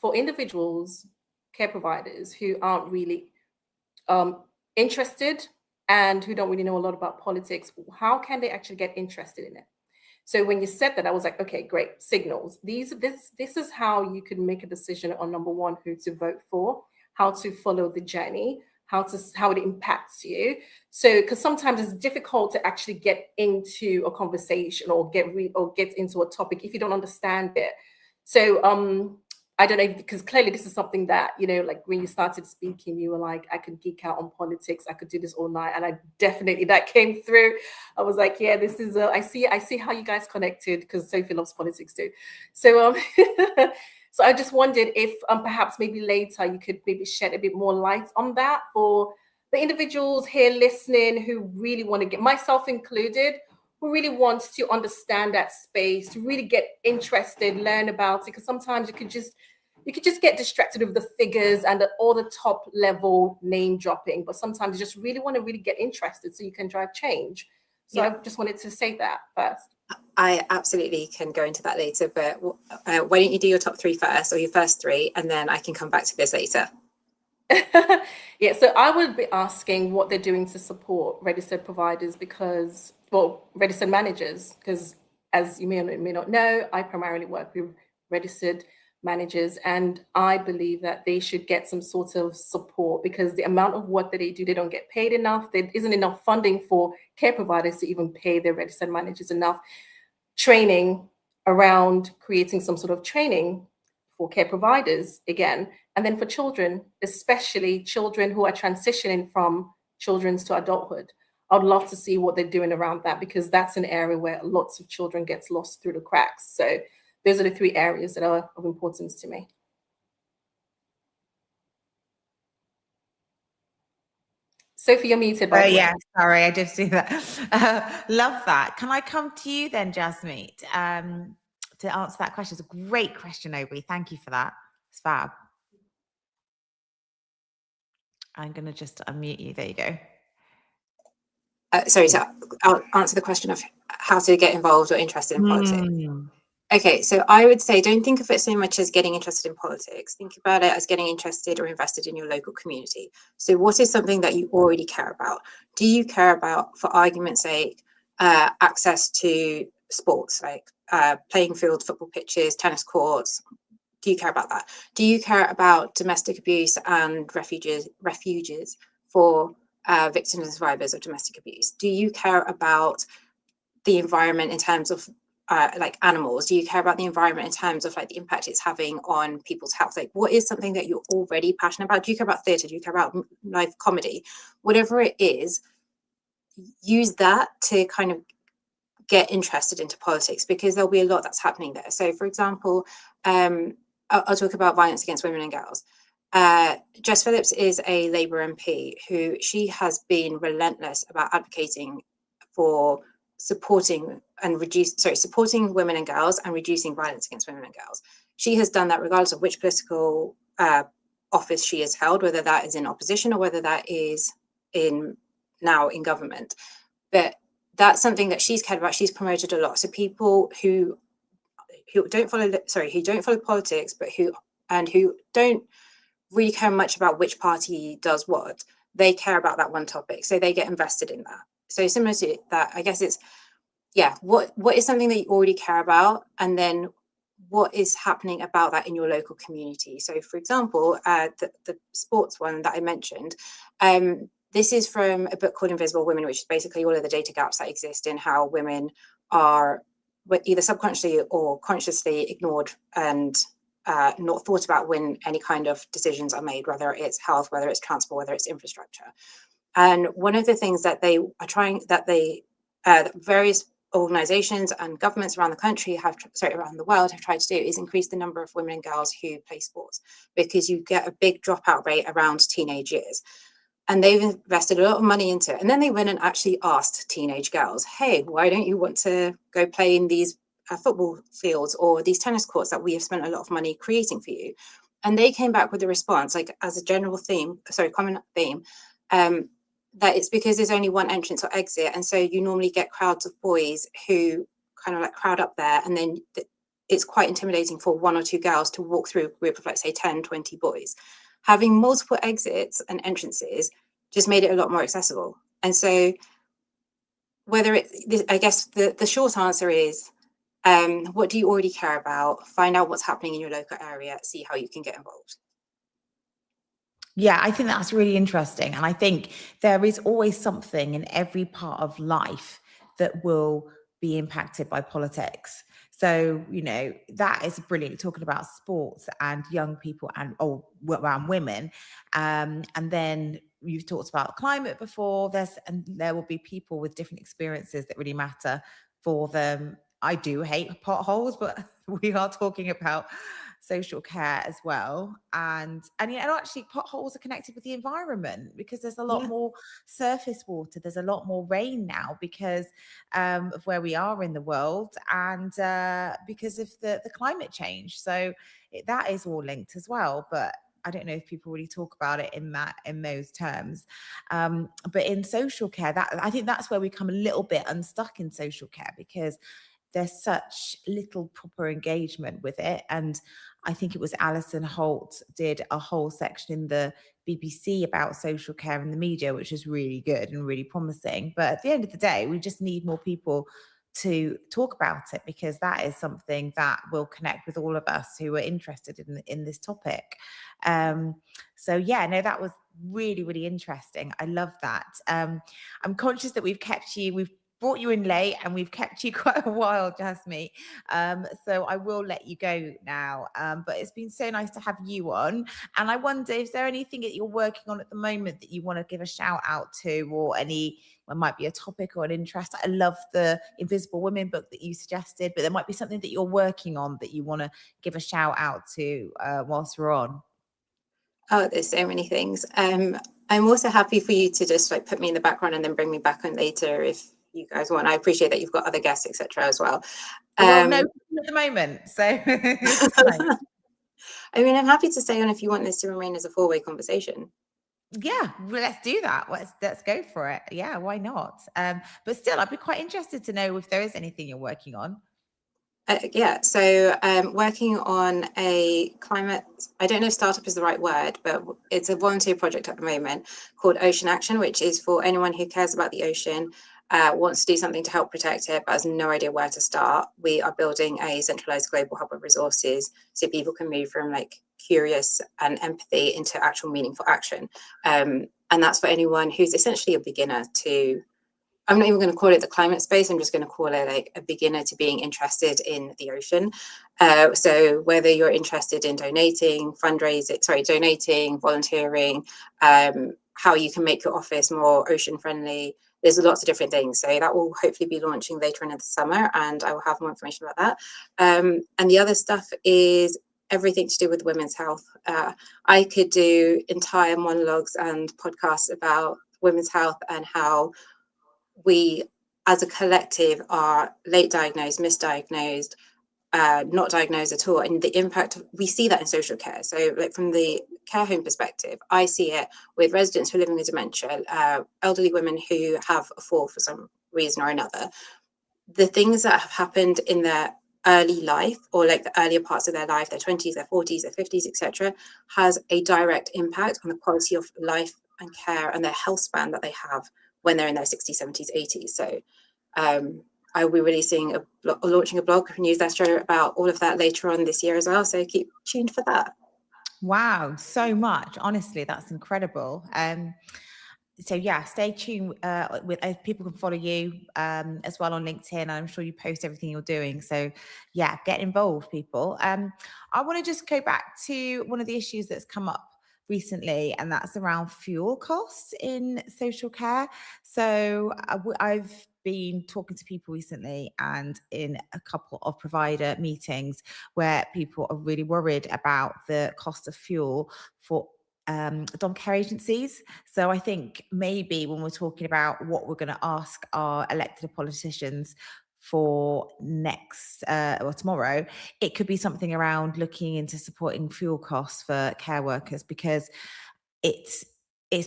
for individuals, care providers who aren't really interested and who don't really know a lot about politics, how can they actually get interested in it? So when you said that, I was like, okay, great, signals. This is how you could make a decision on, number 1, who to vote for, how to follow the journey, how it impacts you. So, because sometimes it's difficult to actually get into a conversation or get into a topic if you don't understand it. So I don't know, because clearly this is something that, like when you started speaking, you were like, I could geek out on politics, I could do this all night. And that came through. I was like, yeah, this is, I see how you guys connected, because Sophie loves politics too. So, so I just wondered if perhaps maybe later you could maybe shed a bit more light on that for the individuals here listening who really want to get, myself included, who really wants to understand that space, to really get interested, learn about it. Because sometimes you could just get distracted with the figures and all the top level name dropping. But sometimes you just really want to really get interested so you can drive change. So I just wanted to say that first. I absolutely can go into that later, but why don't you do your top 3 first, or your first 3, and then I can come back to this later. Yeah, so I would be asking what they're doing to support registered providers, registered managers, because as you may or may not know, I primarily work with registered managers, and I believe that they should get some sort of support, because the amount of work that they do, they don't get paid enough. There isn't enough funding for care providers to even pay their registered managers enough. Training around creating some sort of training for care providers again, and then for children, especially children who are transitioning from children's to adulthood. I'd love to see what they're doing around that, because that's an area where lots of children gets lost through the cracks. So those are the 3 areas that are of importance to me. Sophie, you're muted, by the way. Yeah, sorry, I did see that. Love that. Can I come to you then, Jasmine, to answer that question? It's a great question, Obi. Thank you for that. It's fab. I'm going to just unmute you. There you go. Sorry, so I'll answer the question of how to get involved or interested in politics. Okay, so I would say don't think of it so much as getting interested in politics. Think about it as getting interested or invested in your local community. So what is something that you already care about? Do you care about, for argument's sake, access to sports, like playing field, football pitches, tennis courts? Do you care about that? Do you care about domestic abuse and refuges for victims and survivors of domestic abuse? Do you care about the environment in terms of like animals? Do you care about the environment in terms of like the impact it's having on people's health? Like, what is something that you're already passionate about? Do you care about theatre? Do you care about live comedy? Whatever it is, use that to kind of get interested into politics, because there'll be a lot that's happening there. So, for example, I'll talk about violence against women and girls. Jess Phillips is a Labour MP who she has been relentless about advocating for supporting women and girls and reducing violence against women and girls. She has done that regardless of which political office she has held, whether that is in opposition or whether that is now in government. But that's something that she's cared about. She's promoted a lot. So people who don't follow politics, but who don't really care much about which party does what, they care about that one topic, so they get invested in that. So similar to that, I guess it's, yeah, what is something that you already care about, and then what is happening about that in your local community. So for example, the sports one that I mentioned, this is from a book called Invisible Women, which is basically all of the data gaps that exist in how women are either subconsciously or consciously ignored and not thought about when any kind of decisions are made, whether it's health, whether it's transport, whether it's infrastructure. And one of the things that they are trying, that various organizations and governments around the country around the world have tried to do, is increase the number of women and girls who play sports, because you get a big dropout rate around teenage years. And they've invested a lot of money into it. And then they went and actually asked teenage girls, hey, why don't you want to go play in these football fields or these tennis courts that we have spent a lot of money creating for you? And they came back with a response, like as a general common theme, that it's because there's only one entrance or exit. And so you normally get crowds of boys who kind of like crowd up there. And then it's quite intimidating for one or two girls to walk through a group of, let's say, 10, 20 boys. Having multiple exits and entrances just made it a lot more accessible. And so I guess the short answer is, what do you already care about? Find out what's happening in your local area, see how you can get involved. Yeah, I think that's really interesting. And I think there is always something in every part of life that will be impacted by politics. So, that is brilliant, talking about sports and young people and around women. And then you've talked about climate before. There will be people with different experiences that really matter for them. I do hate potholes, but we are talking about social care as well. And actually potholes are connected with the environment, because there's a lot more surface water, there's a lot more rain now because of where we are in the world, and because of the climate change. So that is all linked as well. But I don't know if people really talk about it in those terms. But in social care, I think that's where we come a little bit unstuck in social care, because there's such little proper engagement with it. And I think it was Alison Holt did a whole section in the BBC about social care in the media, which is really good and really promising. But at the end of the day, we just need more people to talk about it, because that is something that will connect with all of us who are interested in this topic. So yeah, no, that was really, really interesting. I love that. I'm conscious that we've brought you in late and we've kept you quite a while, Jasmine. So I will let you go now. But it's been so nice to have you on. And I wonder, is there anything that you're working on at the moment that you want to give a shout out to, or what might be a topic or an interest? I love the Invisible Women book that you suggested, but there might be something that you're working on that you want to give a shout out to whilst we're on. Oh, there's so many things. I'm also happy for you to just like put me in the background and then bring me back on later if you guys want. I appreciate that you've got other guests, etc. as well. Well, no, at the moment, so it's fine. I mean, I'm happy to stay on if you want this to remain as a four-way conversation. Yeah, well, let's do that. Let's go for it. Yeah, why not? But still, I'd be quite interested to know if there is anything you're working on. Yeah, so working on a climate, I don't know if startup is the right word, but it's a volunteer project at the moment called Ocean Action, which is for anyone who cares about the ocean, wants to do something to help protect it, but has no idea where to start. We are building a centralized global hub of resources so people can move from like curious and empathy into actual meaningful action. And that's for anyone who's essentially a beginner to, I'm not even going to call it the climate space. I'm just going to call it like a beginner to being interested in the ocean. So whether you're interested in donating, volunteering, how you can make your office more ocean friendly. There's lots of different things. So that will hopefully be launching later in the summer, and I will have more information about that. And the other stuff is everything to do with women's health. I could do entire monologues and podcasts about women's health and how we as a collective are late diagnosed, misdiagnosed, not diagnosed at all, and the impact we see that in social care. So like from the care home perspective, I see it with residents who are living with dementia, elderly women who have a fall for some reason or another. The things that have happened in their early life, or like the earlier parts of their life, their 20s, their 40s, their 50s, etc., has a direct impact on the quality of life and care and their health span that they have when they're in their 60s, 70s, 80s. So I will be releasing launching a blog newsletter about all of that later on this year as well. So keep tuned for that. Wow, so much. Honestly, that's incredible. So yeah, stay tuned with people can follow you as well on LinkedIn. I'm sure you post everything you're doing. So yeah, get involved, people. I want to just go back to one of the issues that's come up recently, and that's around fuel costs in social care. So I've been talking to people recently and in a couple of provider meetings where people are really worried about the cost of fuel for dom care agencies. So I think maybe when we're talking about what we're going to ask our elected politicians for next or tomorrow, it could be something around looking into supporting fuel costs for care workers, because it's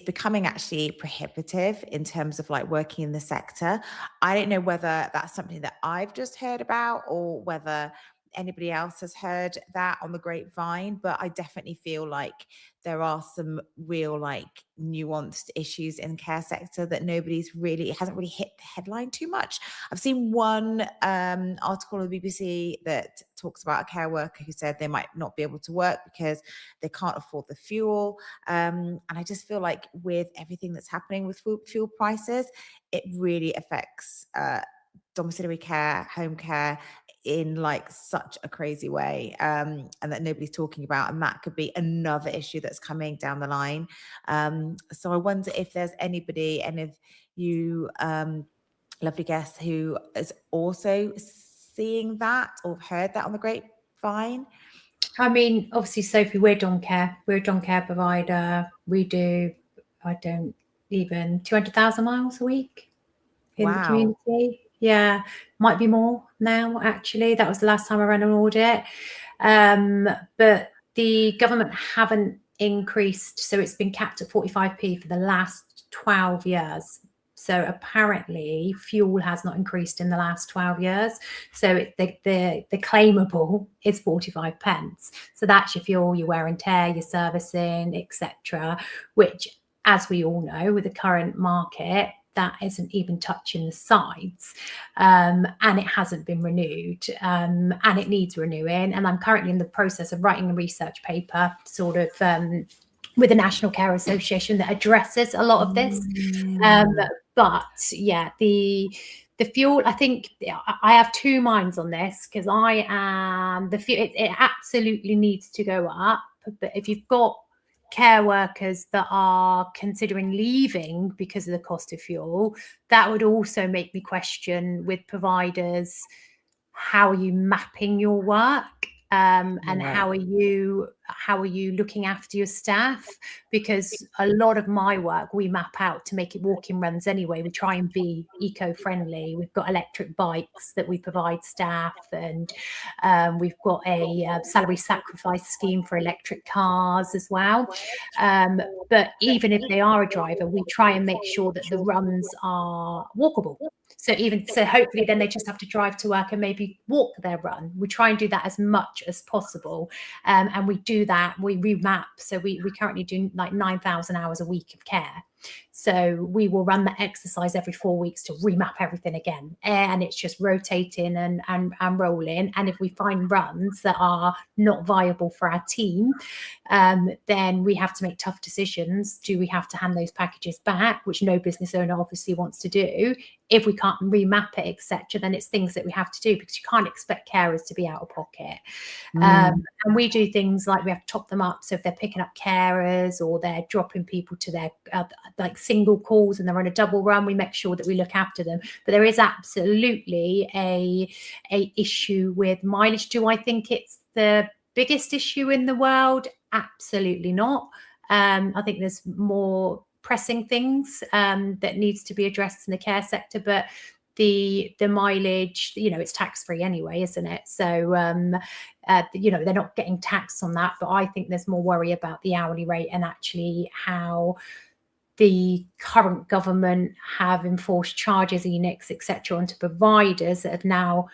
becoming actually prohibitive in terms of like working in the sector. I don't know whether that's something that I've just heard about or whether anybody else has heard that on the grapevine, but I definitely feel like there are some real like nuanced issues in the care sector that it hasn't really hit the headline too much. I've seen one article on the BBC that talks about a care worker who said they might not be able to work because they can't afford the fuel. And I just feel like with everything that's happening with fuel prices, it really affects domiciliary care, home care in like such a crazy way, and that nobody's talking about, and that could be another issue that's coming down the line. So I wonder if there's anybody, and if you lovely guest, who is also seeing that or heard that on the grapevine. I mean, obviously, Sophie, we're dom care. We're a dom care provider. We do, I don't even 200,000 miles a week in the community. Yeah, might be more now, actually. That was the last time I ran an audit. But the government haven't increased. So it's been capped at 45p for the last 12 years. So apparently fuel has not increased in the last 12 years. So the claimable is 45 pence. So that's your fuel, your wear and tear, your servicing, etc. Which, as we all know, with the current market, that isn't even touching the sides, and it hasn't been renewed, and it needs renewing. And I'm currently in the process of writing a research paper, sort of with the National Care Association, that addresses a lot of this. But yeah, the fuel, I think I have two minds on this, because I am the fuel. It absolutely needs to go up. But if you've got care workers that are considering leaving because of the cost of fuel, that would also make me question with providers, how are you mapping your work, and how are you how are you looking after your staff? Because a lot of my work we map out to make it walking runs anyway. We try and be eco-friendly. We've got electric bikes that we provide staff, and we've got a salary sacrifice scheme for electric cars as well. But even if they are a driver, we try and make sure that the runs are walkable. So hopefully then they just have to drive to work and maybe walk their run. We try and do that as much as possible. And we do that, we remap. So we currently do like 9,000 hours a week of care. So we will run that exercise every 4 weeks to remap everything again. And it's just rotating and rolling. And if we find runs that are not viable for our team, then we have to make tough decisions. Do we have to hand those packages back, which no business owner obviously wants to do? If we can't remap it, etc., then it's things that we have to do, because you can't expect carers to be out of pocket. And we do things like we have to top them up. So if they're picking up carers or they're dropping people to their like single calls and they're on a double run, we make sure that we look after them. But there is absolutely a issue with mileage. Do I think it's the biggest issue in the world? Absolutely not. I think there's more pressing things that needs to be addressed in the care sector, but the mileage, it's tax-free anyway, isn't it? So they're not getting taxed on that, but I think there's more worry about the hourly rate and actually how the current government have enforced charges, ENICs, etc., onto providers that have now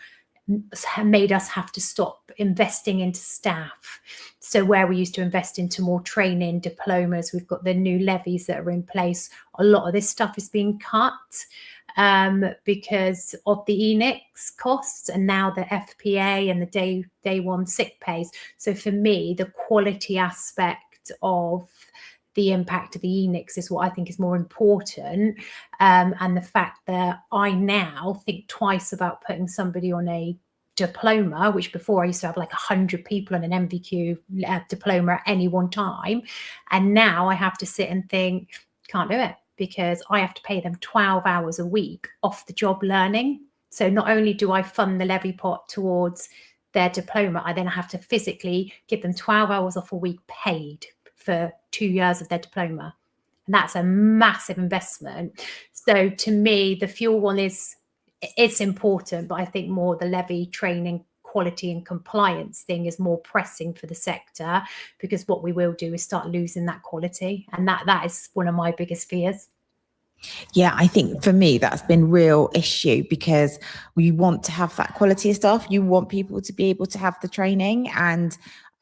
made us have to stop investing into staff. So where we used to invest into more training, diplomas, we've got the new levies that are in place. A lot of this stuff is being cut because of the ENICs costs and now the FPA and the day one sick pays. So for me, the quality aspect of the impact of the ENICs is what I think is more important. And the fact that I now think twice about putting somebody on a diploma, which before I used to have like 100 people on an MVQ diploma at any one time. And now I have to sit and think, can't do it, because I have to pay them 12 hours a week off the job learning. So not only do I fund the levy pot towards their diploma, I then have to physically give them 12 hours off a week paid for 2 years of their diploma. And that's a massive investment. So to me, the fuel one it's important, but I think more the levy training, quality and compliance thing is more pressing for the sector, because what we will do is start losing that quality. And that is one of my biggest fears. Yeah, I think for me, that's been real issue, because we want to have that quality of staff. You want people to be able to have the training, and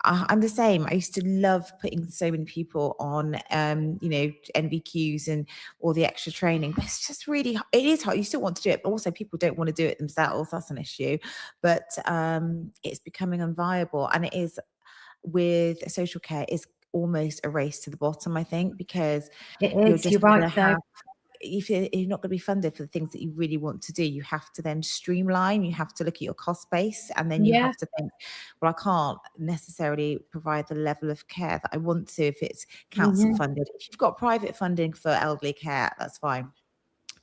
I'm the same. I used to love putting so many people on, NVQs and all the extra training, but it's just really, it is hard. You still want to do it, but also people don't want to do it themselves. That's an issue, but it's becoming unviable. And it is, with social care, is almost a race to the bottom, I think, because you're right, though. If you're not going to be funded for the things that you really want to do, you have to then streamline, you have to look at your cost base, and then you have to think, well, I can't necessarily provide the level of care that I want to if it's council funded. If you've got private funding for elderly care, that's fine.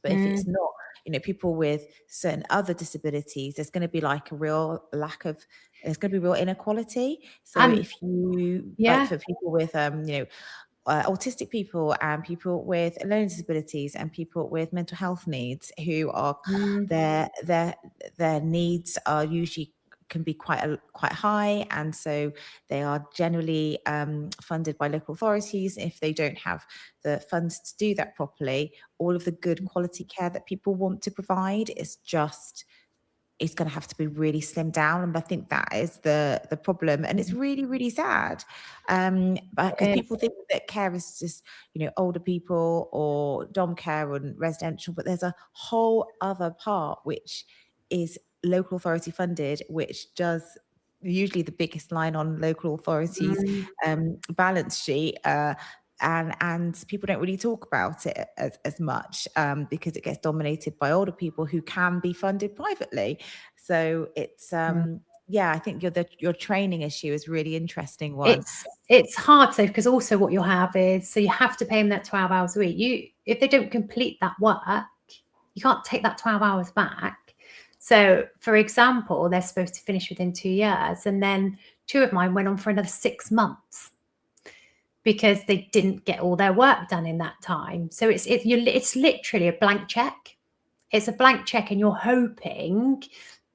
But if it's not, people with certain other disabilities, there's going to be like a real lack of, there's going to be real inequality. So if you, like for people with, autistic people and people with learning disabilities and people with mental health needs, who are their needs are usually can be quite high, and so they are generally funded by local authorities. If they don't have the funds to do that properly, all of the good quality care that people want to provide is just, it's going to have to be really slimmed down. And I think that is the problem. And it's really, really sad. Because people think that care is just, older people or dom care and residential, but there's a whole other part which is local authority funded, which does usually the biggest line on local authorities balance sheet. And people don't really talk about it as much because it gets dominated by older people who can be funded privately. So it's I think your training issue is really interesting one. It's hard, so because also what you'll have is, so you have to pay them that 12 hours a week. If they don't complete that work, you can't take that 12 hours back. So, for example, they're supposed to finish within 2 years, and then 2 of mine went on for another 6 months because they didn't get all their work done in that time. So it's literally a blank check. It's a blank check, and you're hoping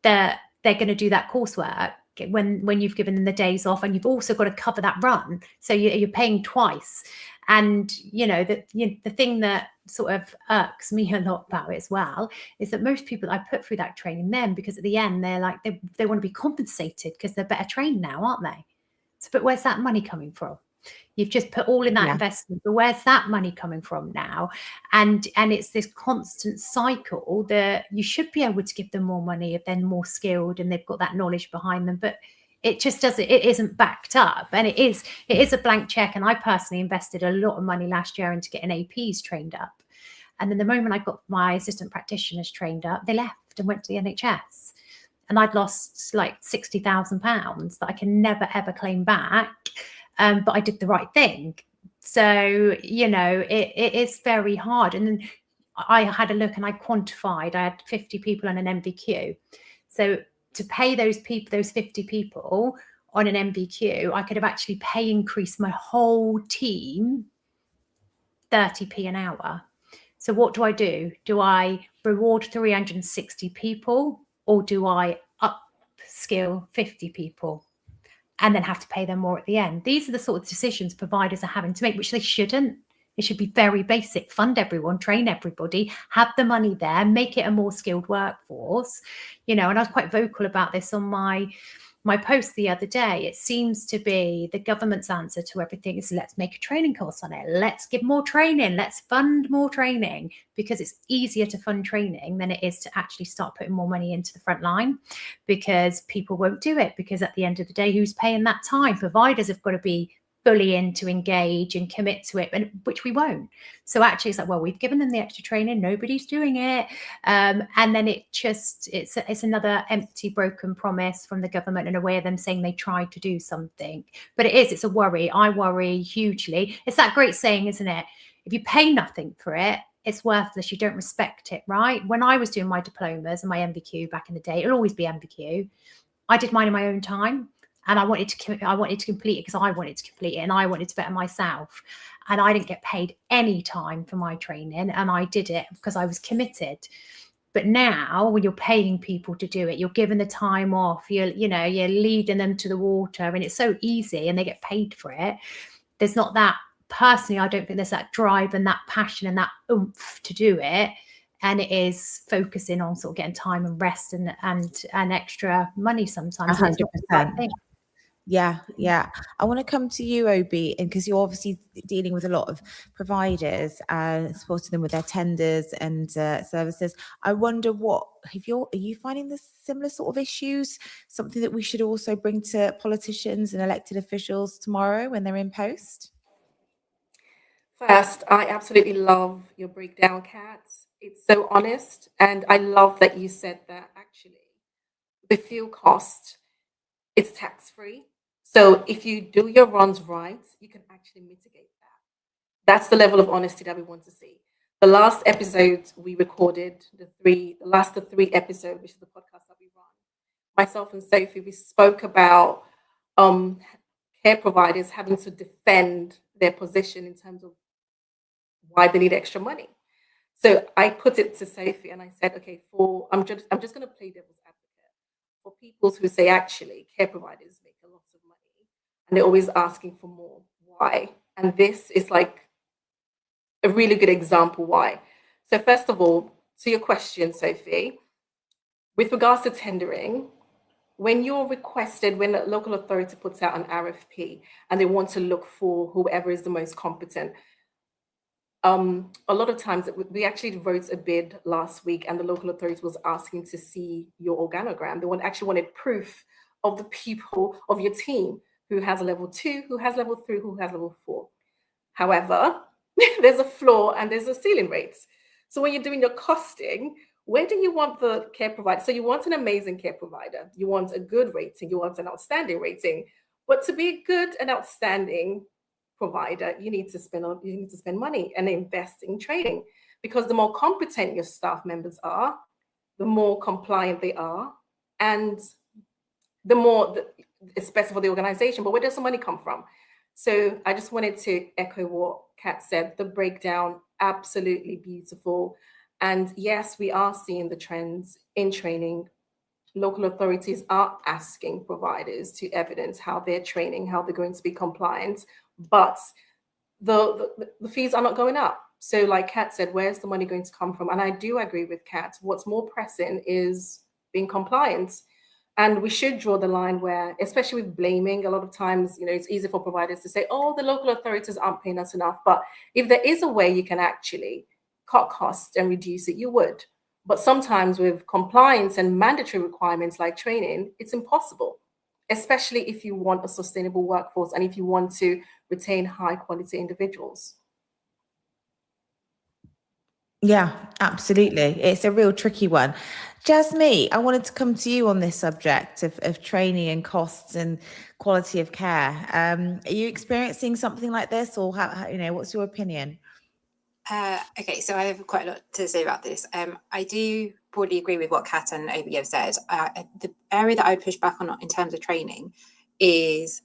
that they're going to do that coursework when you've given them the days off, and you've also got to cover that run. So you're paying twice. And the thing that sort of irks me a lot about it as well is that most people I put through that training then, because at the end they're like they want to be compensated because they're better trained now, aren't they? So, but where's that money coming from? You've just put all in that investment, but where's that money coming from now? And it's this constant cycle that you should be able to give them more money if they're more skilled and they've got that knowledge behind them. But it just doesn't, it isn't backed up. And it is a blank check. And I personally invested a lot of money last year into getting APs trained up. And then the moment I got my assistant practitioners trained up, they left and went to the NHS. And I'd lost like £60,000 that I can never, ever claim back. But I did the right thing. So, it is very hard. And then I had a look and I quantified, I had 50 people on an MVQ. So to pay those 50 people on an MVQ, I could have actually increased my whole team 30p an hour. So what do? Do I reward 360 people, or do I upskill 50 people and then have to pay them more at the end? These are the sort of decisions providers are having to make, which they shouldn't. It should be very basic. Fund everyone, train everybody, have the money there, make it a more skilled workforce. And I was quite vocal about this on my post the other day. It seems to be the government's answer to everything is let's make a training course on it. Let's give more training. Let's fund more training, because it's easier to fund training than it is to actually start putting more money into the front line, because people won't do it, because at the end of the day, who's paying that time? Providers have got to be fully in to engage and commit to it, and which we won't. So actually it's like, well, we've given them the extra training, nobody's doing it, and then it's another empty, broken promise from the government, and a way of them saying they tried to do something. But it's a worry. I worry hugely. It's that great saying, isn't it? If you pay nothing for it, it's worthless. You don't respect it, right? When I was doing my diplomas and my MVQ back in the day, it'll always be MVQ. I did mine in my own time. And I wanted to complete it because I wanted to complete it, and I wanted to better myself. And I didn't get paid any time for my training, and I did it because I was committed. But now, when you're paying people to do it, you're giving the time off. You're leading them to the water, and it's so easy, and they get paid for it. There's not that. Personally, I don't think there's that drive and that passion and that oomph to do it. And it is focusing on sort of getting time and rest and extra money sometimes. 100%. Yeah. I want to come to you, Obi, and because you're obviously dealing with a lot of providers and supporting them with their tenders and services. I wonder are you finding the similar sort of issues? Something that we should also bring to politicians and elected officials tomorrow when they're in post? First, I absolutely love your breakdown, Kat. It's so honest, and I love that you said that actually the fuel cost, it's tax-free. So if you do your runs right, you can actually mitigate that. That's the level of honesty that we want to see. The last episode we recorded, the last three episodes, which is the podcast that we run, myself and Sophie, we spoke about care providers having to defend their position in terms of why they need extra money. So I put it to Sophie and I said, okay, I'm just going to play devil's advocate for people who say actually care providers make a lot of money and they're always asking for more. Why? And this is like a really good example why. So first of all, to your question, Sophie, with regards to tendering, when you're requested, when a local authority puts out an RFP and they want to look for whoever is the most competent, a lot of times we actually wrote a bid last week and the local authority was asking to see your organogram. They actually wanted proof of the people of your team who has a level 2, who has level 3, who has level 4. However, there's a floor and there's a ceiling rates. So when you're doing your costing, where do you want the care provider? So you want an amazing care provider. You want a good rating. You want an outstanding rating. But to be a good and outstanding provider, you need to spend money and invest in training, because the more competent your staff members are, the more compliant they are, and the more it's better for the organization. But where does the money come from? So I just wanted to echo what Kat said. The breakdown, absolutely beautiful. And yes, we are seeing the trends in training. Local authorities are asking providers to evidence how they're training, how they're going to be compliant, but the fees are not going up. So like Kat said, where's the money going to come from? And I do agree with Kat. What's more pressing is being compliant. And we should draw the line where, especially with blaming, a lot of times, it's easy for providers to say, oh, the local authorities aren't paying us enough. But if there is a way you can actually cut costs and reduce it, you would. But sometimes with compliance and mandatory requirements like training, it's impossible, especially if you want a sustainable workforce and if you want to retain high quality individuals. Yeah, absolutely. It's a real tricky one. Jasmine, I wanted to come to you on this subject of training and costs and quality of care. Are you experiencing something like this, or what's your opinion? Okay, so I have quite a lot to say about this. I do broadly agree with what Kat and Obi have said. The area that I would push back on in terms of training is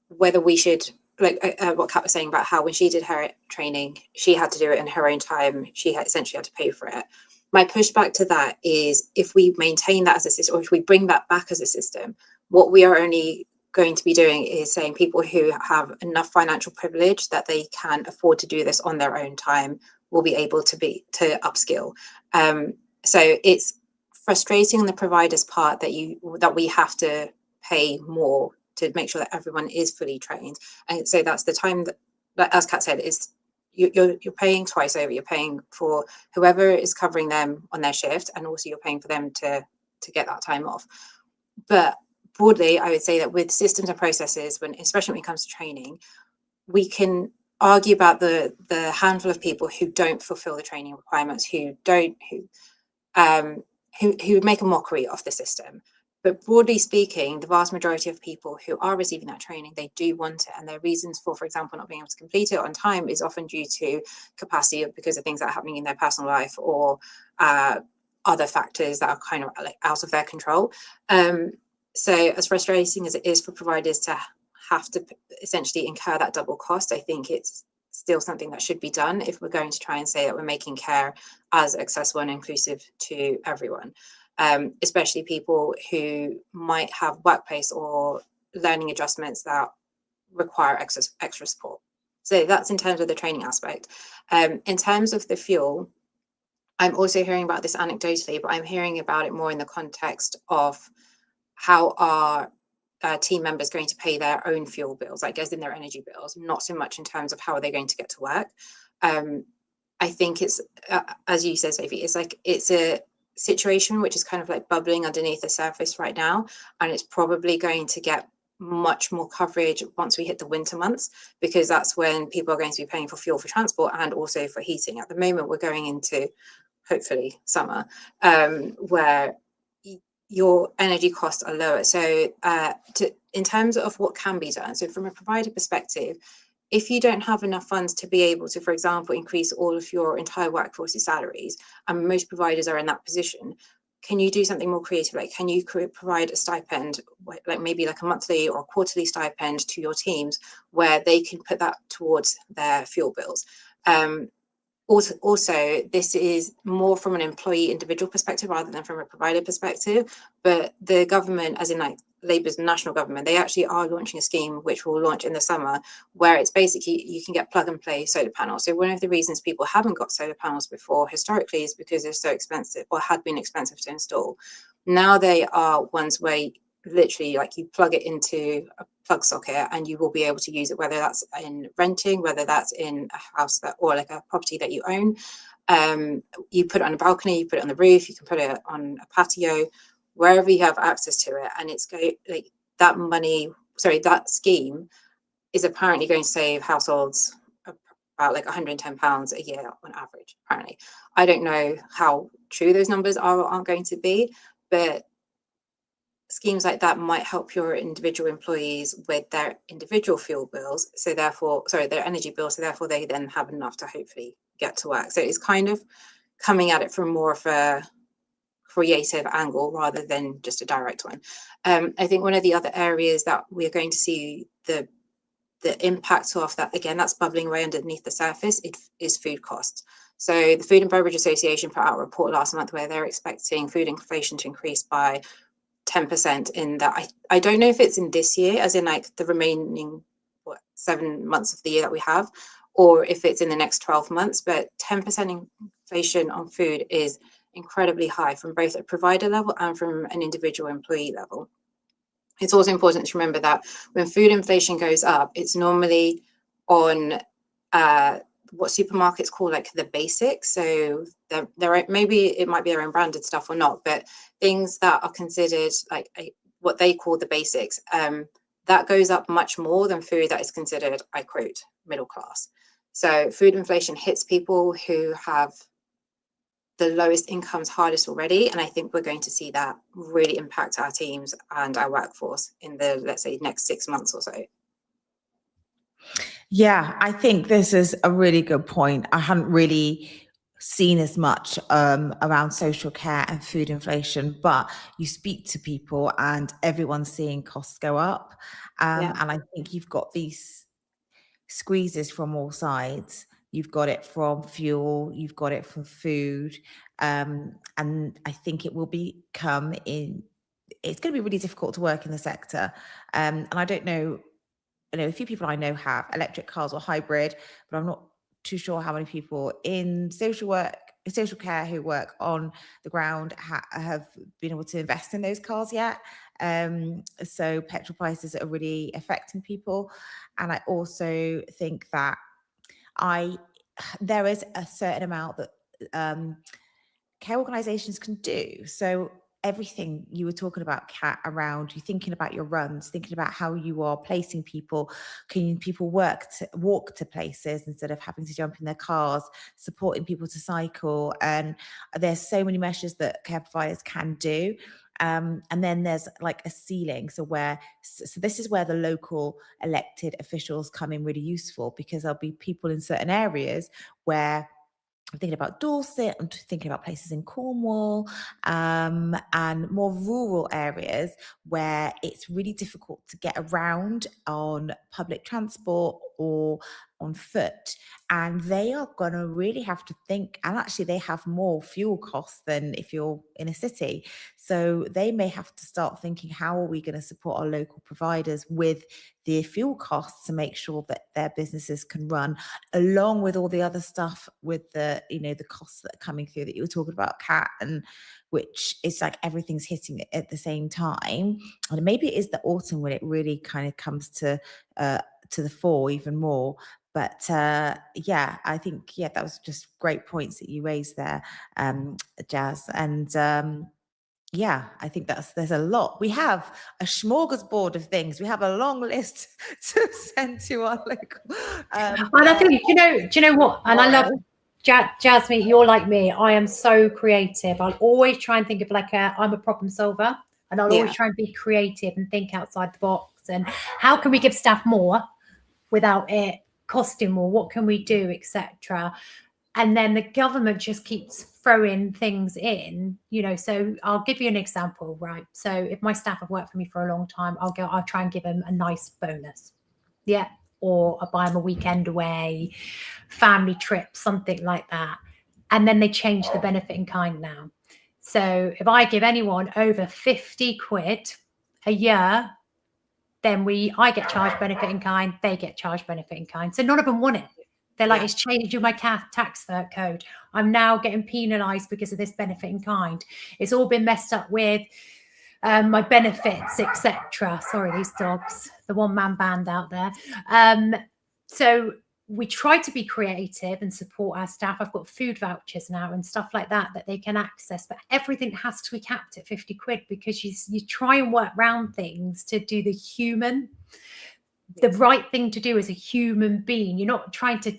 whether we should, like what Kat was saying about how when she did her training, she had to do it in her own time. She essentially had to pay for it. My pushback to that is if we maintain that as a system, or if we bring that back as a system, what we are only going to be doing is saying people who have enough financial privilege that they can afford to do this on their own time will be able to upskill. So it's frustrating on the provider's part that we have to pay more to make sure that everyone is fully trained. And so that's the time that, as Kat said, is you're paying twice over. You're paying for whoever is covering them on their shift, and also you're paying for them to get that time off. But broadly, I would say that with systems and processes, especially when it comes to training, we can argue about the handful of people who don't fulfill the training requirements, who make a mockery of the system. But broadly speaking, the vast majority of people who are receiving that training, they do want it. And their reasons for example, not being able to complete it on time is often due to capacity, because of things that are happening in their personal life, or other factors that are kind of like out of their control. So as frustrating as it is for providers to have to essentially incur that double cost, I think it's still something that should be done if we're going to try and say that we're making care as accessible and inclusive to everyone, especially people who might have workplace or learning adjustments that require extra support. So that's in terms of the training aspect. In terms of the fuel, I'm also hearing about this anecdotally, but I'm hearing about it more in the context of how our team members going to pay their own fuel bills, like as in their energy bills, not so much in terms of how are they going to get to work. I think it's, as you said, Sophie, it's a situation which is kind of like bubbling underneath the surface right now, and it's probably going to get much more coverage once we hit the winter months, because that's when people are going to be paying for fuel for transport and also for heating. At the moment, we're going into hopefully summer, where your energy costs are lower. So in terms of what can be done, so from a provider perspective, if you don't have enough funds to be able to, for example, increase all of your entire workforce's salaries, and most providers are in that position, can you do something more creative? Like, can you provide a stipend, like maybe like a monthly or quarterly stipend to your teams, where they can put that towards their fuel bills? Also, this is more from an employee individual perspective rather than from a provider perspective, but the government, as in like Labour's national government, they actually are launching a scheme which will launch in the summer, where it's basically you can get plug and play solar panels. So one of the reasons people haven't got solar panels before historically is because they're so expensive, or had been expensive to install. Now they are ones where literally like you plug it into a plug socket and you will be able to use it, whether that's in renting, whether that's in a house or like a property that you own. You put it on a balcony, you put it on the roof, you can put it on a patio, wherever you have access to it. And it's like that scheme is apparently going to save households about like £110 a year on average, apparently. I don't know how true those numbers are or aren't going to be, but schemes like that might help your individual employees with their individual fuel bills, their energy bills, so therefore they then have enough to hopefully get to work. So it's kind of coming at it from more of a creative angle rather than just a direct one. I think one of the other areas that we're going to see the impact of that, again, that's bubbling away underneath the surface, is food costs. So the Food and Beverage Association put out a report last month where they're expecting food inflation to increase by 10% in that. I don't know if it's in this year, as in like the remaining 7 months of the year that we have, or if it's in the next 12 months, but 10% inflation on food is incredibly high from both a provider level and from an individual employee level. It's also important to remember that when food inflation goes up, it's normally on what supermarkets call like the basics. So there maybe it might be their own branded stuff or not, but things that are considered like what they call the basics, that goes up much more than food that is considered, I quote, middle class. So food inflation hits people who have the lowest incomes hardest already, and I think we're going to see that really impact our teams and our workforce in the, let's say, next 6 months or so. Yeah, I think this is a really good point. I hadn't really seen as much around social care and food inflation, but you speak to people and everyone's seeing costs go up. And I think you've got these squeezes from all sides. You've got it from fuel, you've got it from food. And I think it will become it's going to be really difficult to work in the sector. And I don't know, a few people I know have electric cars or hybrid, but I'm not too sure how many people in social care who work on the ground have been able to invest in those cars yet. So petrol prices are really affecting people. And I also think that there is a certain amount that care organizations can do. So everything you were talking about, Kat, around you thinking about your runs, thinking about how you are placing people, can people walk to places instead of having to jump in their cars, supporting people to cycle. And there's so many measures that care providers can do. And then there's like a ceiling. So this is where the local elected officials come in really useful, because there'll be people in certain areas where I'm thinking about Dorset, I'm thinking about places in Cornwall, and more rural areas where it's really difficult to get around on public transport or on foot. And they are going to really have to think, and actually they have more fuel costs than if you're in a city. So they may have to start thinking, how are we going to support our local providers with the fuel costs to make sure that their businesses can run, along with all the other stuff with the costs that are coming through that you were talking about, Kat, and which is like everything's hitting it at the same time. And maybe it is the autumn when it really kind of comes to the fore even more. But I think that was just great points that you raised there, Jazz. And I think there's a lot. We have a smorgasbord of things. We have a long list to send to our local. And I think, do you know what? And I love Jasmine, you're like me. I am so creative. I'll always try and think of I'm a problem solver, and I'll always try and be creative and think outside the box. And how can we give staff more without it costing more? What can we do, etc. And then the government just keeps throwing things in, so I'll give you an example, right? So if my staff have worked for me for a long time, I'll try and give them a nice bonus. Yeah. Or I'll buy them a weekend away, family trip, something like that. And then they change the benefit in kind now. So if I give anyone over 50 quid a year, then I get charged benefit in kind, they get charged benefit in kind. So none of them want it. They're like, it's changing my tax code. I'm now getting penalised because of this benefit in kind. It's all been messed up with my benefits, etc. Sorry, these dogs, the one-man band out there. So we try to be creative and support our staff. I've got food vouchers now and stuff like that they can access, but everything has to be capped at 50 quid because you try and work around things to do the right thing to do as a human being. You're not trying to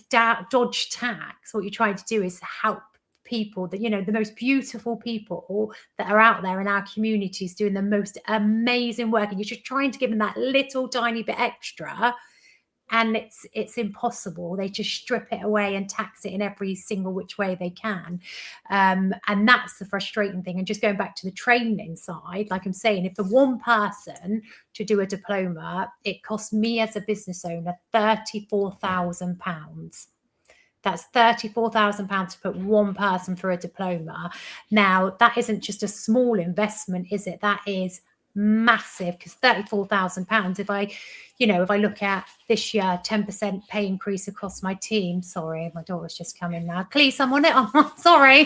dodge tax. What you're trying to do is help people that, the most beautiful people that are out there in our communities doing the most amazing work. And you're just trying to give them that little tiny bit extra and it's impossible. They just strip it away and tax it in every single which way they can, and that's the frustrating thing. And just going back to the training side, like I'm saying, if for one person to do a diploma, it cost me as a business owner £34,000. That's £34,000 to put one person through a diploma. Now, that isn't just a small investment, is it? That is massive, because £34,000, if I look at this year, 10% pay increase across my team. Sorry, my daughter's just come in now. Please, someone, I'm sorry.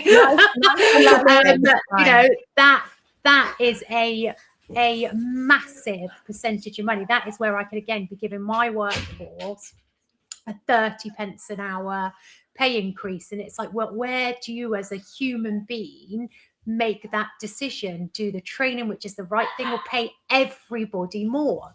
That is a massive percentage of money. That is where I could again be giving my workforce a 30 pence an hour pay increase. And it's like, well, where do you as a human being make that decision? Do the training, which is the right thing, or pay everybody more?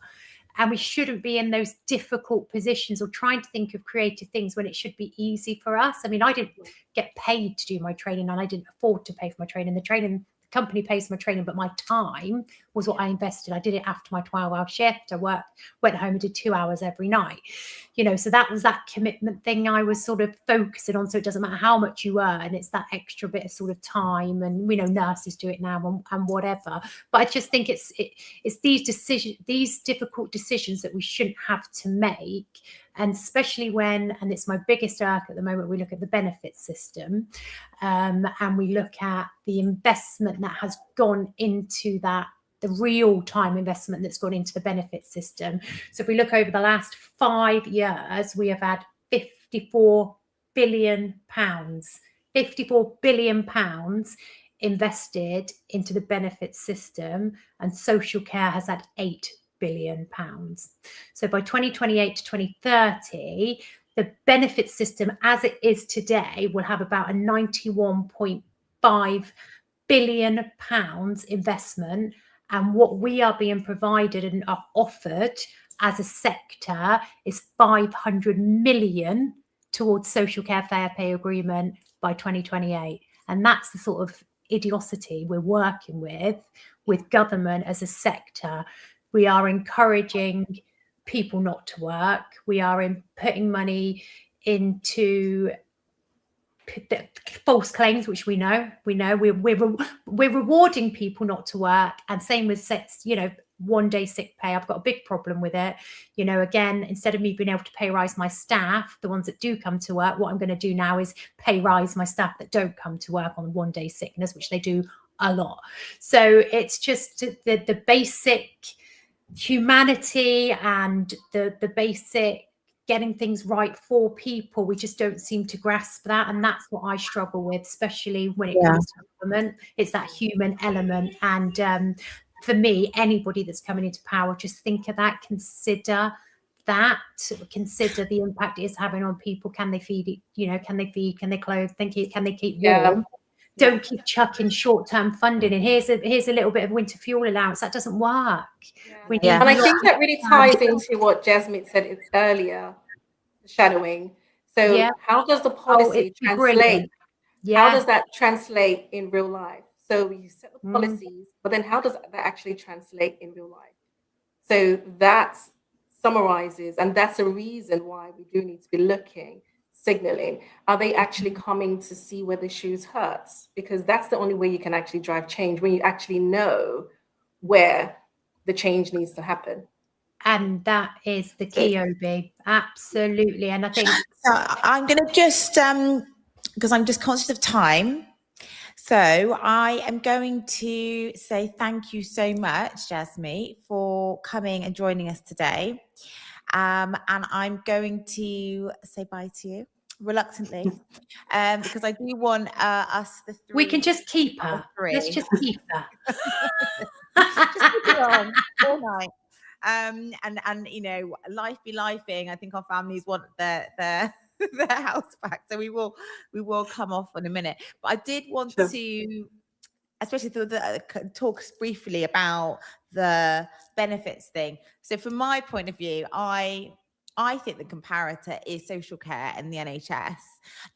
And we shouldn't be in those difficult positions or trying to think of creative things when it should be easy for us. I mean, I didn't get paid to do my training, and I didn't afford to pay for my training. The company pays for my training, but my time was what I invested. I did it after my 12-hour shift. I went home and did 2 hours every night. So that was that commitment thing I was sort of focusing on. So it doesn't matter how much you earn, it's that extra bit of sort of time. And we know nurses do it now and whatever. But I just think it's these difficult decisions that we shouldn't have to make. And especially when, and it's my biggest irk at the moment, we look at the benefit system, and we look at the investment that has gone into that, the real time investment that's gone into the benefit system. So if we look over the last 5 years, we have had £54 billion invested into the benefit system, and social care has had £8 billion. So by 2028 to 2030, the benefit system as it is today will have about a £91.5 billion investment. And what we are being provided and are offered as a sector is 500 million towards social care fair pay agreement by 2028. And that's the sort of idiocy we're working with government as a sector. We are encouraging people not to work. We are putting money into false claims, which we know we're rewarding people not to work. And same with 1 day sick pay. I've got a big problem with it. Again, instead of me being able to pay rise my staff, the ones that do come to work, what I'm going to do now is pay rise my staff that don't come to work on 1 day sickness, which they do a lot. So it's just the basic humanity and the basic getting things right for people. We just don't seem to grasp that, and that's what I struggle with, especially when it comes to government. It's that human element. And for me, anybody that's coming into power, just think of that, consider the impact it is having on people. Can they feed it? Can they feed? Can they clothe? Can they keep warm? Don't keep chucking short-term funding. And here's a little bit of winter fuel allowance. That doesn't work. And I think that really ties into what Jasmine said earlier, shadowing. So how does the policy translate? How does that translate in real life? So you set the policies, but then how does that actually translate in real life? So that summarizes, and that's a reason why we do need to be signaling. Are they actually coming to see where the shoes hurts? Because that's the only way you can actually drive change, when you actually know where the change needs to happen. And that is the key, Obi. Absolutely. And I think I'm going to just, because I'm just conscious of time. So I am going to say thank you so much, Jasmine, for coming and joining us today. And I'm going to say bye to you reluctantly, because I do want us the three. We can just keep her. Let's just keep her. Just keep her on all night. And life be lifing. I think our families want their house back, so we will come off in a minute. But I did want to, especially talk briefly about the benefits thing. So from my point of view, I I think the comparator is social care and the NHS,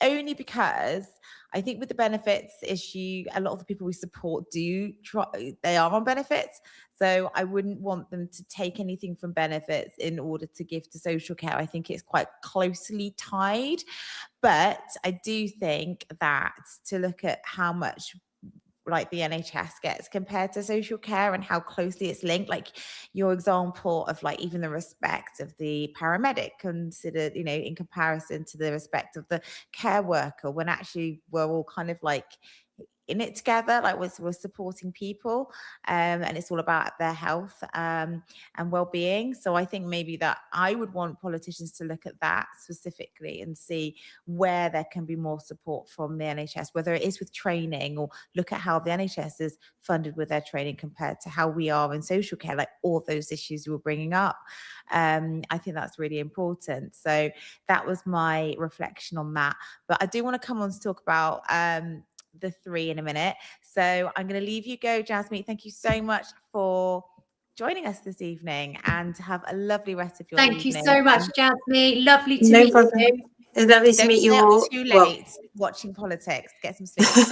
only because I think with the benefits issue, a lot of the people we support they are on benefits. So I wouldn't want them to take anything from benefits in order to give to social care. I think it's quite closely tied. But I do think that to look at how much like the NHS gets compared to social care and how closely it's linked, like your example of like even the respect of the paramedic considered, you know, in comparison to the respect of the care worker, when actually we're all kind of like in it together, like we're supporting people, and it's all about their health and well-being. So I think maybe that I would want politicians to look at that specifically and see where there can be more support from the NHS, whether it is with training, or look at how the NHS is funded with their training compared to how we are in social care, like all those issues you were bringing up. I think that's really important. So that was my reflection on that. But I do want to come on to talk about the 3 in a minute. So I'm going to leave you go, Jasmine. Thank you so much for joining us this evening, and have a lovely rest of your evening. Thank you so much, Jasmine. Lovely to No meet problem. you. It's lovely to meet you all. Too late watching politics. Get some sleep.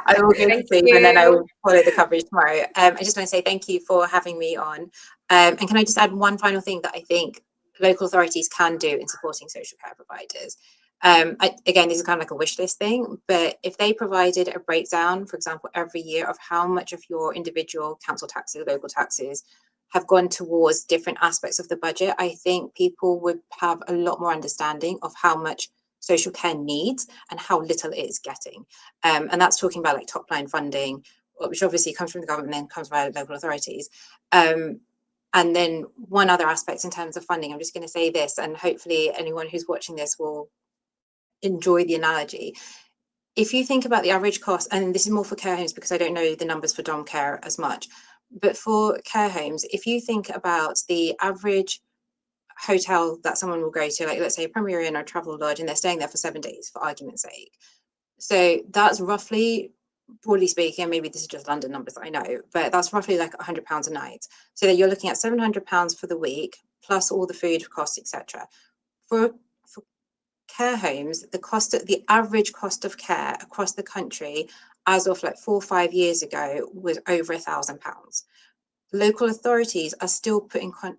I will go to sleep and then I will follow the coverage tomorrow. I just want to say thank you for having me on. And can I just add one final thing that I think local authorities can do in supporting social care providers? Again, this is kind of like a wish list thing, but if they provided a breakdown, for example, every year of how much of your individual council taxes, local taxes have gone towards different aspects of the budget, I think people would have a lot more understanding of how much social care needs and how little it is getting. And that's talking about like top line funding, which obviously comes from the government and then comes via local authorities. And then one other aspect in terms of funding, I'm just going to say this, and hopefully anyone who's watching this will enjoy the analogy. If you think about the average cost, and this is more for care homes because I don't know the numbers for dom care as much, but for care homes, if you think about the average hotel that someone will go to, like let's say a Premier Inn or Travel Lodge, and they're staying there for 7 days for argument's sake. So that's roughly, broadly speaking, maybe this is just London numbers I know, but that's roughly like £100 a night. So that you're looking at £700 for the week, plus all the food costs, etc. For care homes, the average cost of care across the country as of like 4 or 5 years ago was over £1,000. Local authorities are still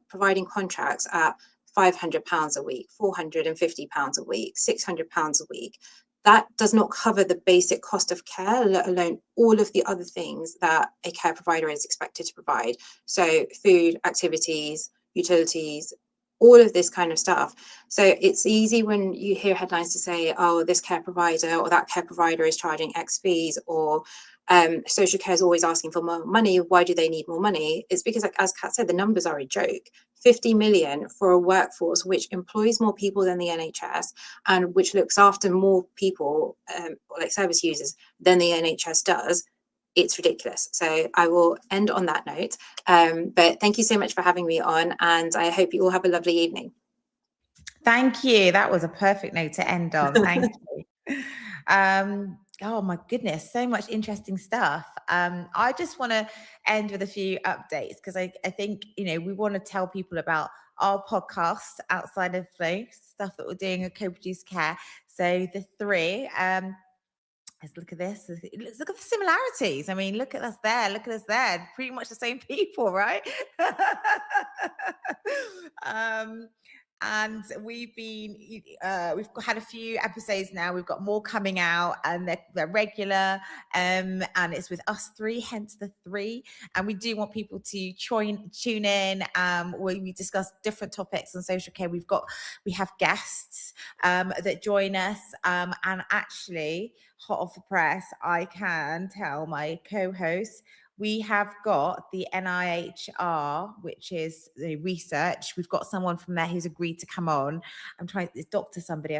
providing contracts at £500 a week, £450 a week, £600 a week. That does not cover the basic cost of care, let alone all of the other things that a care provider is expected to provide. So food, activities, utilities, all of this kind of stuff. So it's easy when you hear headlines to say, oh, this care provider or that care provider is charging X fees, or social care is always asking for more money. Why do they need more money? It's because, like, as Kat said, the numbers are a joke. 50 million for a workforce which employs more people than the NHS and which looks after more people, like service users, than the NHS does. It's ridiculous. So I will end on that note. But thank you so much for having me on, and I hope you all have a lovely evening. Thank you. That was a perfect note to end on. Thank you. Oh my goodness, so much interesting stuff. I just want to end with a few updates because I think, you know, we want to tell people about our podcast outside of stuff that we're doing at Coproduce Care. So the 3, let's look at this. Let's look at the similarities. I mean, look at us there. Look at us there. Pretty much the same people, right? And we've had a few episodes now. We've got more coming out, and they're regular. And it's with us 3, hence the 3. And we do want people to tune in. Where we discuss different topics on social care. We have guests that join us. And actually, hot off the press, I can tell my co-hosts, we have got the NIHR, which is the research. We've got someone from there who's agreed to come on. I'm trying to doctor somebody.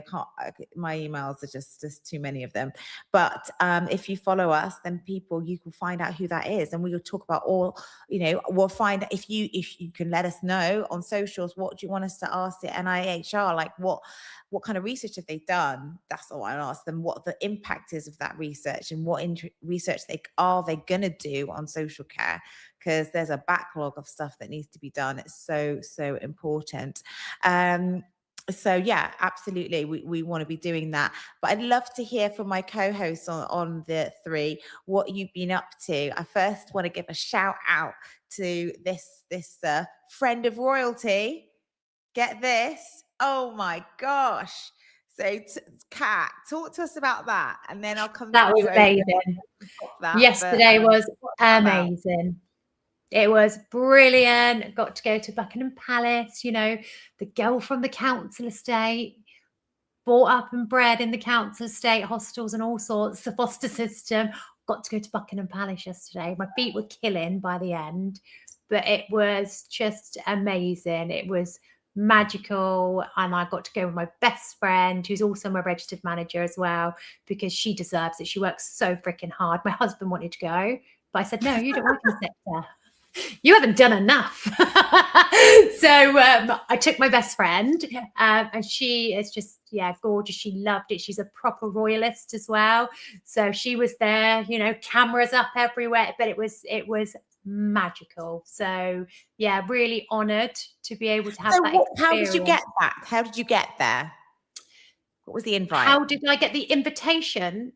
My emails are just too many of them. But if you follow us, then you can find out who that is. And we will talk about all, we'll find if you can let us know on socials, what do you want us to ask the NIHR? Like what kind of research have they done? That's all I ask them, what the impact is of that research and what research they are going to do on on social care, because there's a backlog of stuff that needs to be done. It's so, so important. So yeah, absolutely, we want to be doing that. But I'd love to hear from my co-hosts on the three what you've been up to. I first want to give a shout out to this friend of royalty. Get this. Oh my gosh. So Kat, talk to us about that, and then I'll come That to was you. amazing. Yesterday was amazing. It was brilliant. Got to go to Buckingham Palace, you know, the girl from the council estate, brought up and bred in the council estate, hostels and all sorts, the foster system. Got to go to Buckingham Palace yesterday. My feet were killing by the end, but it was just amazing. It was magical, and I got to go with my best friend, who's also my registered manager as well, because she deserves it. She works so freaking hard. My husband wanted to go, but I said, no, you don't work in the sector. You haven't done enough. So I took my best friend, and she is just, gorgeous. She loved it. She's a proper royalist as well. So she was there, you know, cameras up everywhere, but it was magical. So yeah, really honoured to be able to have that experience. How did you get that? How did you get there? What was the invite? How did I get the invitation?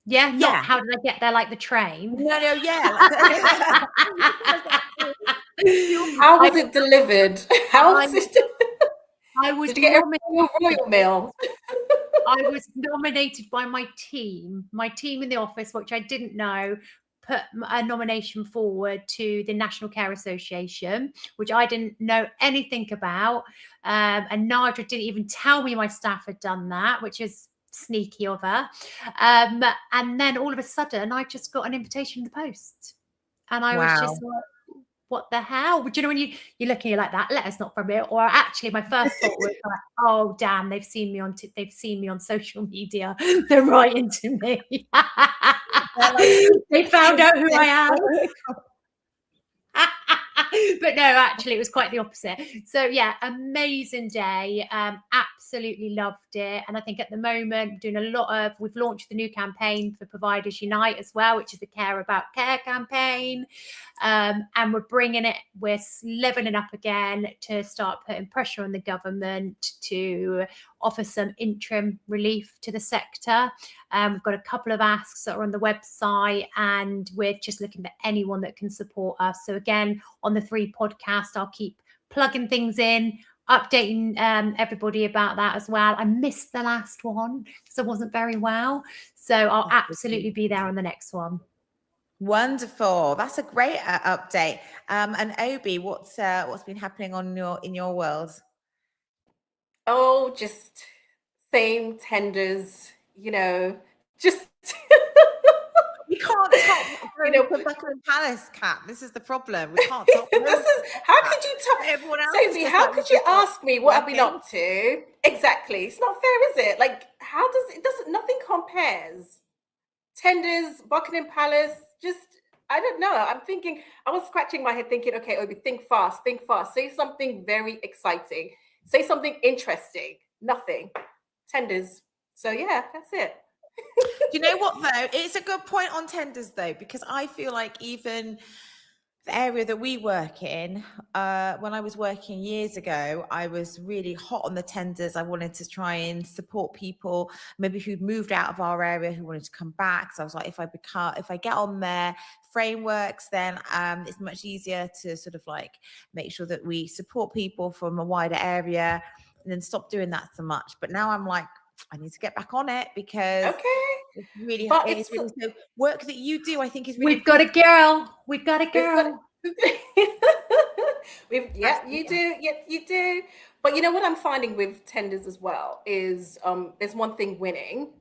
Yeah, not how did I get there like the train? No, yeah. How was it delivered? How was it delivered? I was Did you get a royal mail? I was nominated by my team in the office, which I didn't know, put a nomination forward to the National Care Association, which I didn't know anything about. And Nadra didn't even tell me my staff had done that, which is sneaky of her. And then all of a sudden, I just got an invitation in the post. And I was just like, what the hell? Do you know when you're looking like that? Let us not from it. Or actually, my first thought was like, oh damn, they've seen me on social media. They're writing to me. They found out who I am. But no, actually, it was quite the opposite. So yeah, amazing day. Absolutely loved it. And I think at the moment, we've launched the new campaign for Providers Unite as well, which is the Care About Care campaign. And we're leveling up again to start putting pressure on the government to offer some interim relief to the sector. We've got a couple of asks that are on the website, and we're just looking for anyone that can support us. So again, on the 3 podcast, I'll keep plugging things in, updating everybody about that as well. I missed the last one because I wasn't very well. So I'll absolutely be there on the next one. Wonderful. That's a great update. And Obi, what's been happening in your world? Oh, just same tenders, you know, just we can't top the Buckingham Palace, Kat. This is the problem. We can't top how could you top everyone else? Sophie, how could you ask me what I've been up to? Exactly. It's not fair, is it? Like, nothing compares. Tenders, Buckingham Palace, just I don't know. I was scratching my head thinking, okay, Obi, think fast. Say something very exciting. Say something interesting. Nothing. Tenders. So yeah, that's it. Do you know what though? It's a good point on tenders though, because I feel like even the area that we work in, when I was working years ago, I was really hot on the tenders. I wanted to try and support people maybe who'd moved out of our area who wanted to come back. So I was like, if I get on their frameworks, then it's much easier to sort of like make sure that we support people from a wider area, and then stop doing that so much. But now I'm like, I need to get back on it because it's really so work that you do, I think, is really We've got a girl. You do. But you know what I'm finding with tenders as well is there's one thing winning,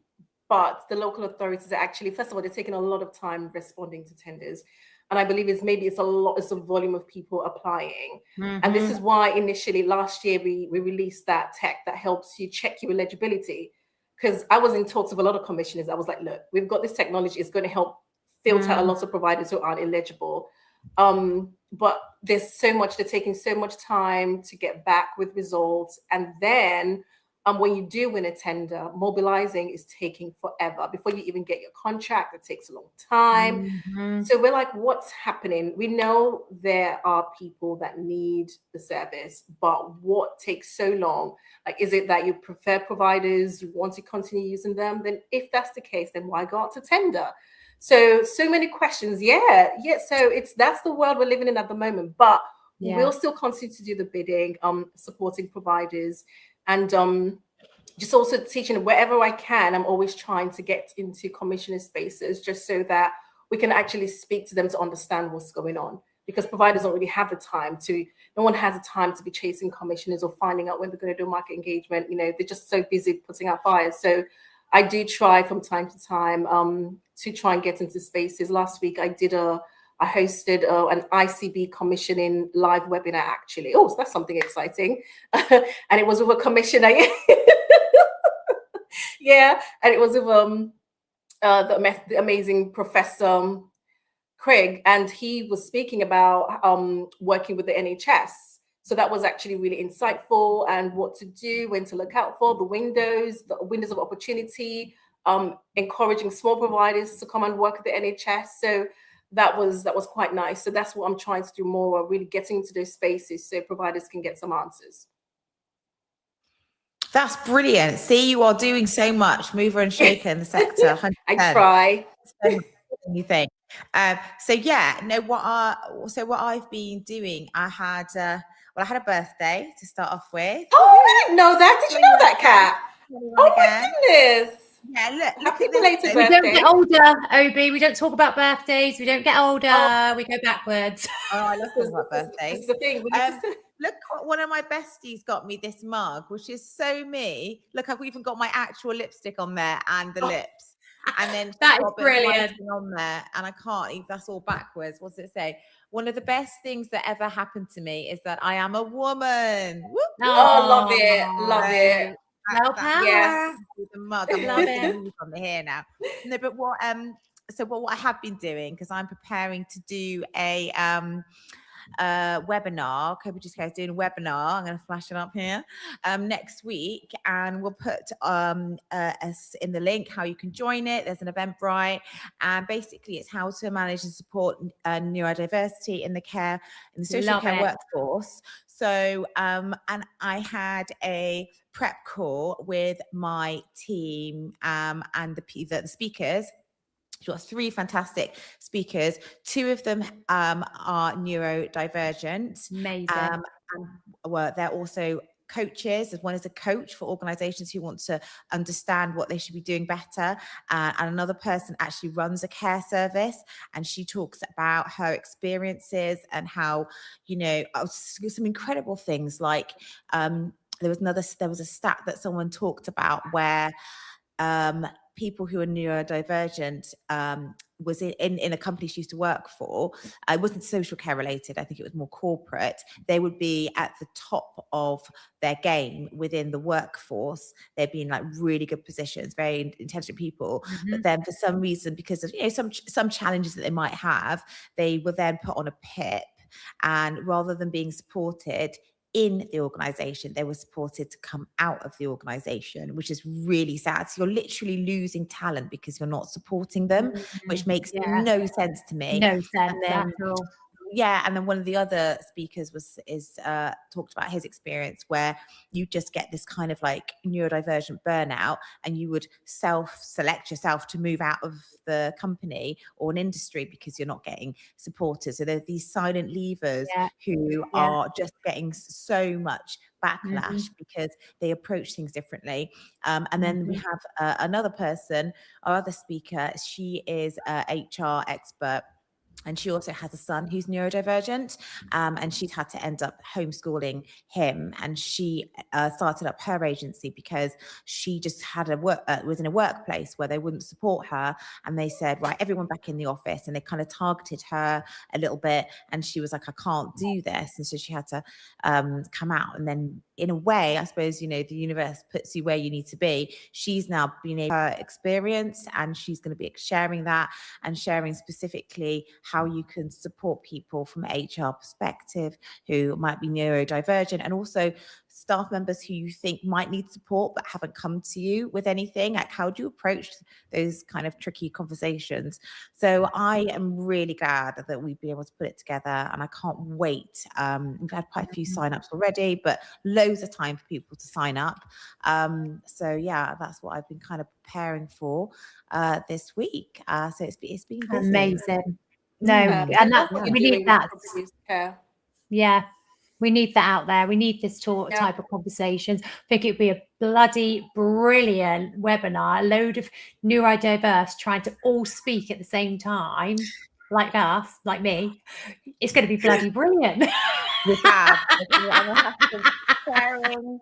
but the local authorities are actually, first of all, they're taking a lot of time responding to tenders. And I believe it's a volume of people applying. Mm-hmm. And this is why initially last year we released that tech that helps you check your eligibility. Because I was in talks with a lot of commissioners. I was like, look, we've got this technology. It's going to help filter a lot of providers who aren't eligible. But they're taking so much time to get back with results. And then when you do win a tender, mobilizing is taking forever. Before you even get your contract, it takes a long time. Mhm. So we're like, what's happening? We know there are people that need the service, but what takes so long? Like, is it that you prefer providers, you want to continue using them? Then if that's the case, then why go out to tender? So many questions. Yeah. So that's the world we're living in at the moment. But we'll still continue to do the bidding, supporting providers, and just also teaching wherever I can. I'm always trying to get into commissioner spaces just so that we can actually speak to them to understand what's going on, because providers don't really have the time to, no one has the time to be chasing commissioners or finding out when they're going to do market engagement. They're just so busy putting out fires. So I do try from time to time to try and get into spaces. Last week I hosted an ICB commissioning live webinar, actually. Oh, so that's something exciting. And it was with a commissioner. Yeah, and it was with the amazing Professor Craig, and he was speaking about working with the NHS. So that was actually really insightful, and what to do, when to look out for, the windows of opportunity, encouraging small providers to come and work with the NHS. So that was quite nice. So that's what I'm trying to do more of, really getting into those spaces so providers can get some answers. That's brilliant. See, you are doing so much, mover and shaker in the sector. 100%. I try. So much more than you think. So yeah, no. What I've been doing, I had a birthday to start off with. Oh, I didn't know that. Did you know that, Kat? Oh my goodness. Yeah, look Happy at this. belated We birthday. don't get older, Obi. We don't talk about birthdays. We don't get older. We go backwards. Oh, I love talking about birthdays. This is the thing. We need to... Look, one of my besties got me this mug, which is so me. Look, I've even got my actual lipstick on there and the lips. And then that is brilliant on there, and I can't. That's all backwards. What's it say? One of the best things that ever happened to me is that I am a woman. Whoop, oh, love it, love it. Well, power. Yes. The mug. I'm love it. on the hair now. No, but what I have been doing, because I'm preparing to do a webinar. Coproduce Care is doing a webinar. I'm going to flash it up here next week, and we'll put us in the link how you can join it. There's an Eventbrite, and basically it's how to manage and support neurodiversity in the social care workforce. So and I had a prep call with my team and the speakers. You've got 3 fantastic speakers. 2 of them are neurodivergent. Amazing. And they're also coaches. One is a coach for organizations who want to understand what they should be doing better. And another person actually runs a care service, and she talks about her experiences and how, some incredible things like there was a stat that someone talked about where people who are neurodivergent was in a company she used to work for. It wasn't social care related. I think it was more corporate. They would be at the top of their game within the workforce. They'd be in like really good positions, very intelligent people. Mm-hmm. But then for some reason, because of some challenges that they might have, they were then put on a PIP. And rather than being supported in the organization, they were supported to come out of the organization, which is really sad. So you're literally losing talent because you're not supporting them, which makes no sense to me. No sense at all. Yeah, and then one of the other speakers talked about his experience where you just get this kind of like neurodivergent burnout, and you would select yourself to move out of the company or an industry because you're not getting supported. So there's these silent leavers who are just getting so much backlash because they approach things differently. And then we have another person, our other speaker. She is a HR expert. And she also has a son who's neurodivergent, and she's had to end up homeschooling him. And she started up her agency because she just had was in a workplace where they wouldn't support her. And they said, right, everyone back in the office. And they kind of targeted her a little bit. And she was like, I can't do this. And so she had to come out. And then in a way, I suppose, the universe puts you where you need to be. She's now been able to experience, and she's going to be sharing that and sharing specifically how you can support people from an HR perspective who might be neurodivergent, and also staff members who you think might need support but haven't come to you with anything? Like, how do you approach those kind of tricky conversations? So I am really glad that we've been able to put it together, and I can't wait. We've had quite a few sign-ups already, but loads of time for people to sign up. So yeah, that's what I've been kind of preparing for this week. So it's been busy. Amazing. No, I and love that what we you're need doing with that. Coproduce Care. Yeah, we need that out there. We need this type of conversations. I think it'd be a bloody brilliant webinar. A load of neurodiverse trying to all speak at the same time, like us, like me. It's going to be bloody brilliant. We have. I'm gonna have some sharing.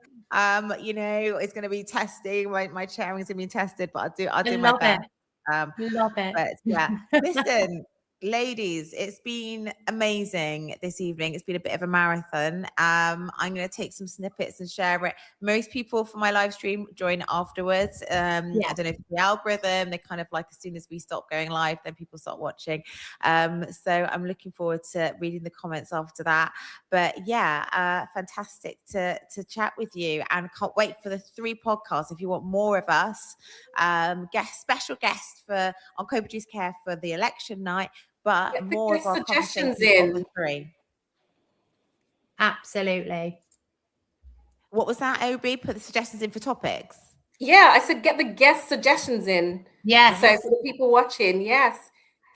You know, it's going to be testing. My sharing is going to be tested, but I'll do my best. Love it. But yeah, listen, ladies, it's been amazing this evening. It's been a bit of a marathon. I'm going to take some snippets and share it. Most people for my live stream join afterwards. I don't know if it's the algorithm, they kind of like, as soon as we stop going live, then people start watching. So I'm looking forward to reading the comments after that. But yeah, fantastic to chat with you, and can't wait for the 3 podcasts. If you want more of us, special guests on Coproduce Care for the election night, but Get more of our suggestions conversations on the in. 3. Absolutely. What was that, Obi? Put the suggestions in for topics. Yeah, I said get the guest suggestions in. Yes. So for the people watching, yes,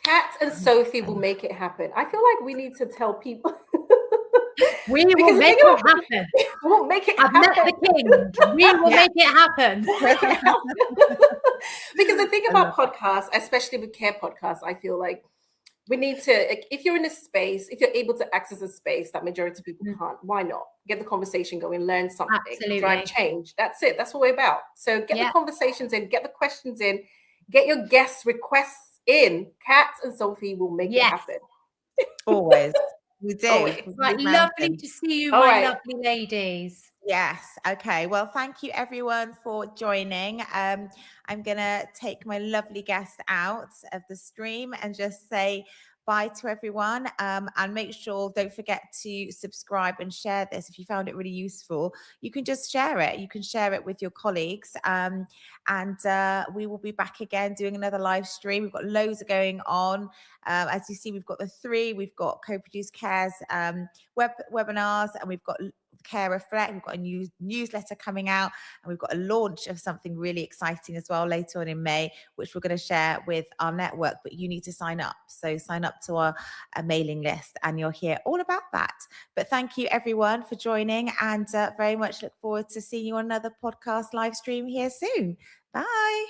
Kat and Sophie will make it happen. I feel like we need to tell people. We will make it happen. We'll make it I've happen. met the king. We will make it happen. Because the thing about podcasts, especially with care podcasts, I feel like we need to, if you're in a space, if you're able to access a space that majority of people can't, why not? Get the conversation going, learn something, drive change. That's it. That's what we're about. So get the conversations in, get the questions in, get your guest requests in. Kat and Sophie will make it happen. Always. We do. Always. Right, lovely to see you, my lovely ladies. Yes. Okay. Well, thank you everyone for joining. I'm going to take my lovely guest out of the stream and just say bye to everyone, and make sure, don't forget to subscribe and share this. If you found it really useful, you can just share it. You can share it with your colleagues, and we will be back again doing another live stream. We've got loads going on. As you see, we've got the 3. We've got Coproduce Care's webinars, and we've got Care Reflect. We've got a new newsletter coming out, and we've got a launch of something really exciting as well later on in May, which we're going to share with our network. But you need to sign up. So sign up to our mailing list, and you'll hear all about that. But thank you everyone for joining, and very much look forward to seeing you on another podcast live stream here soon. Bye.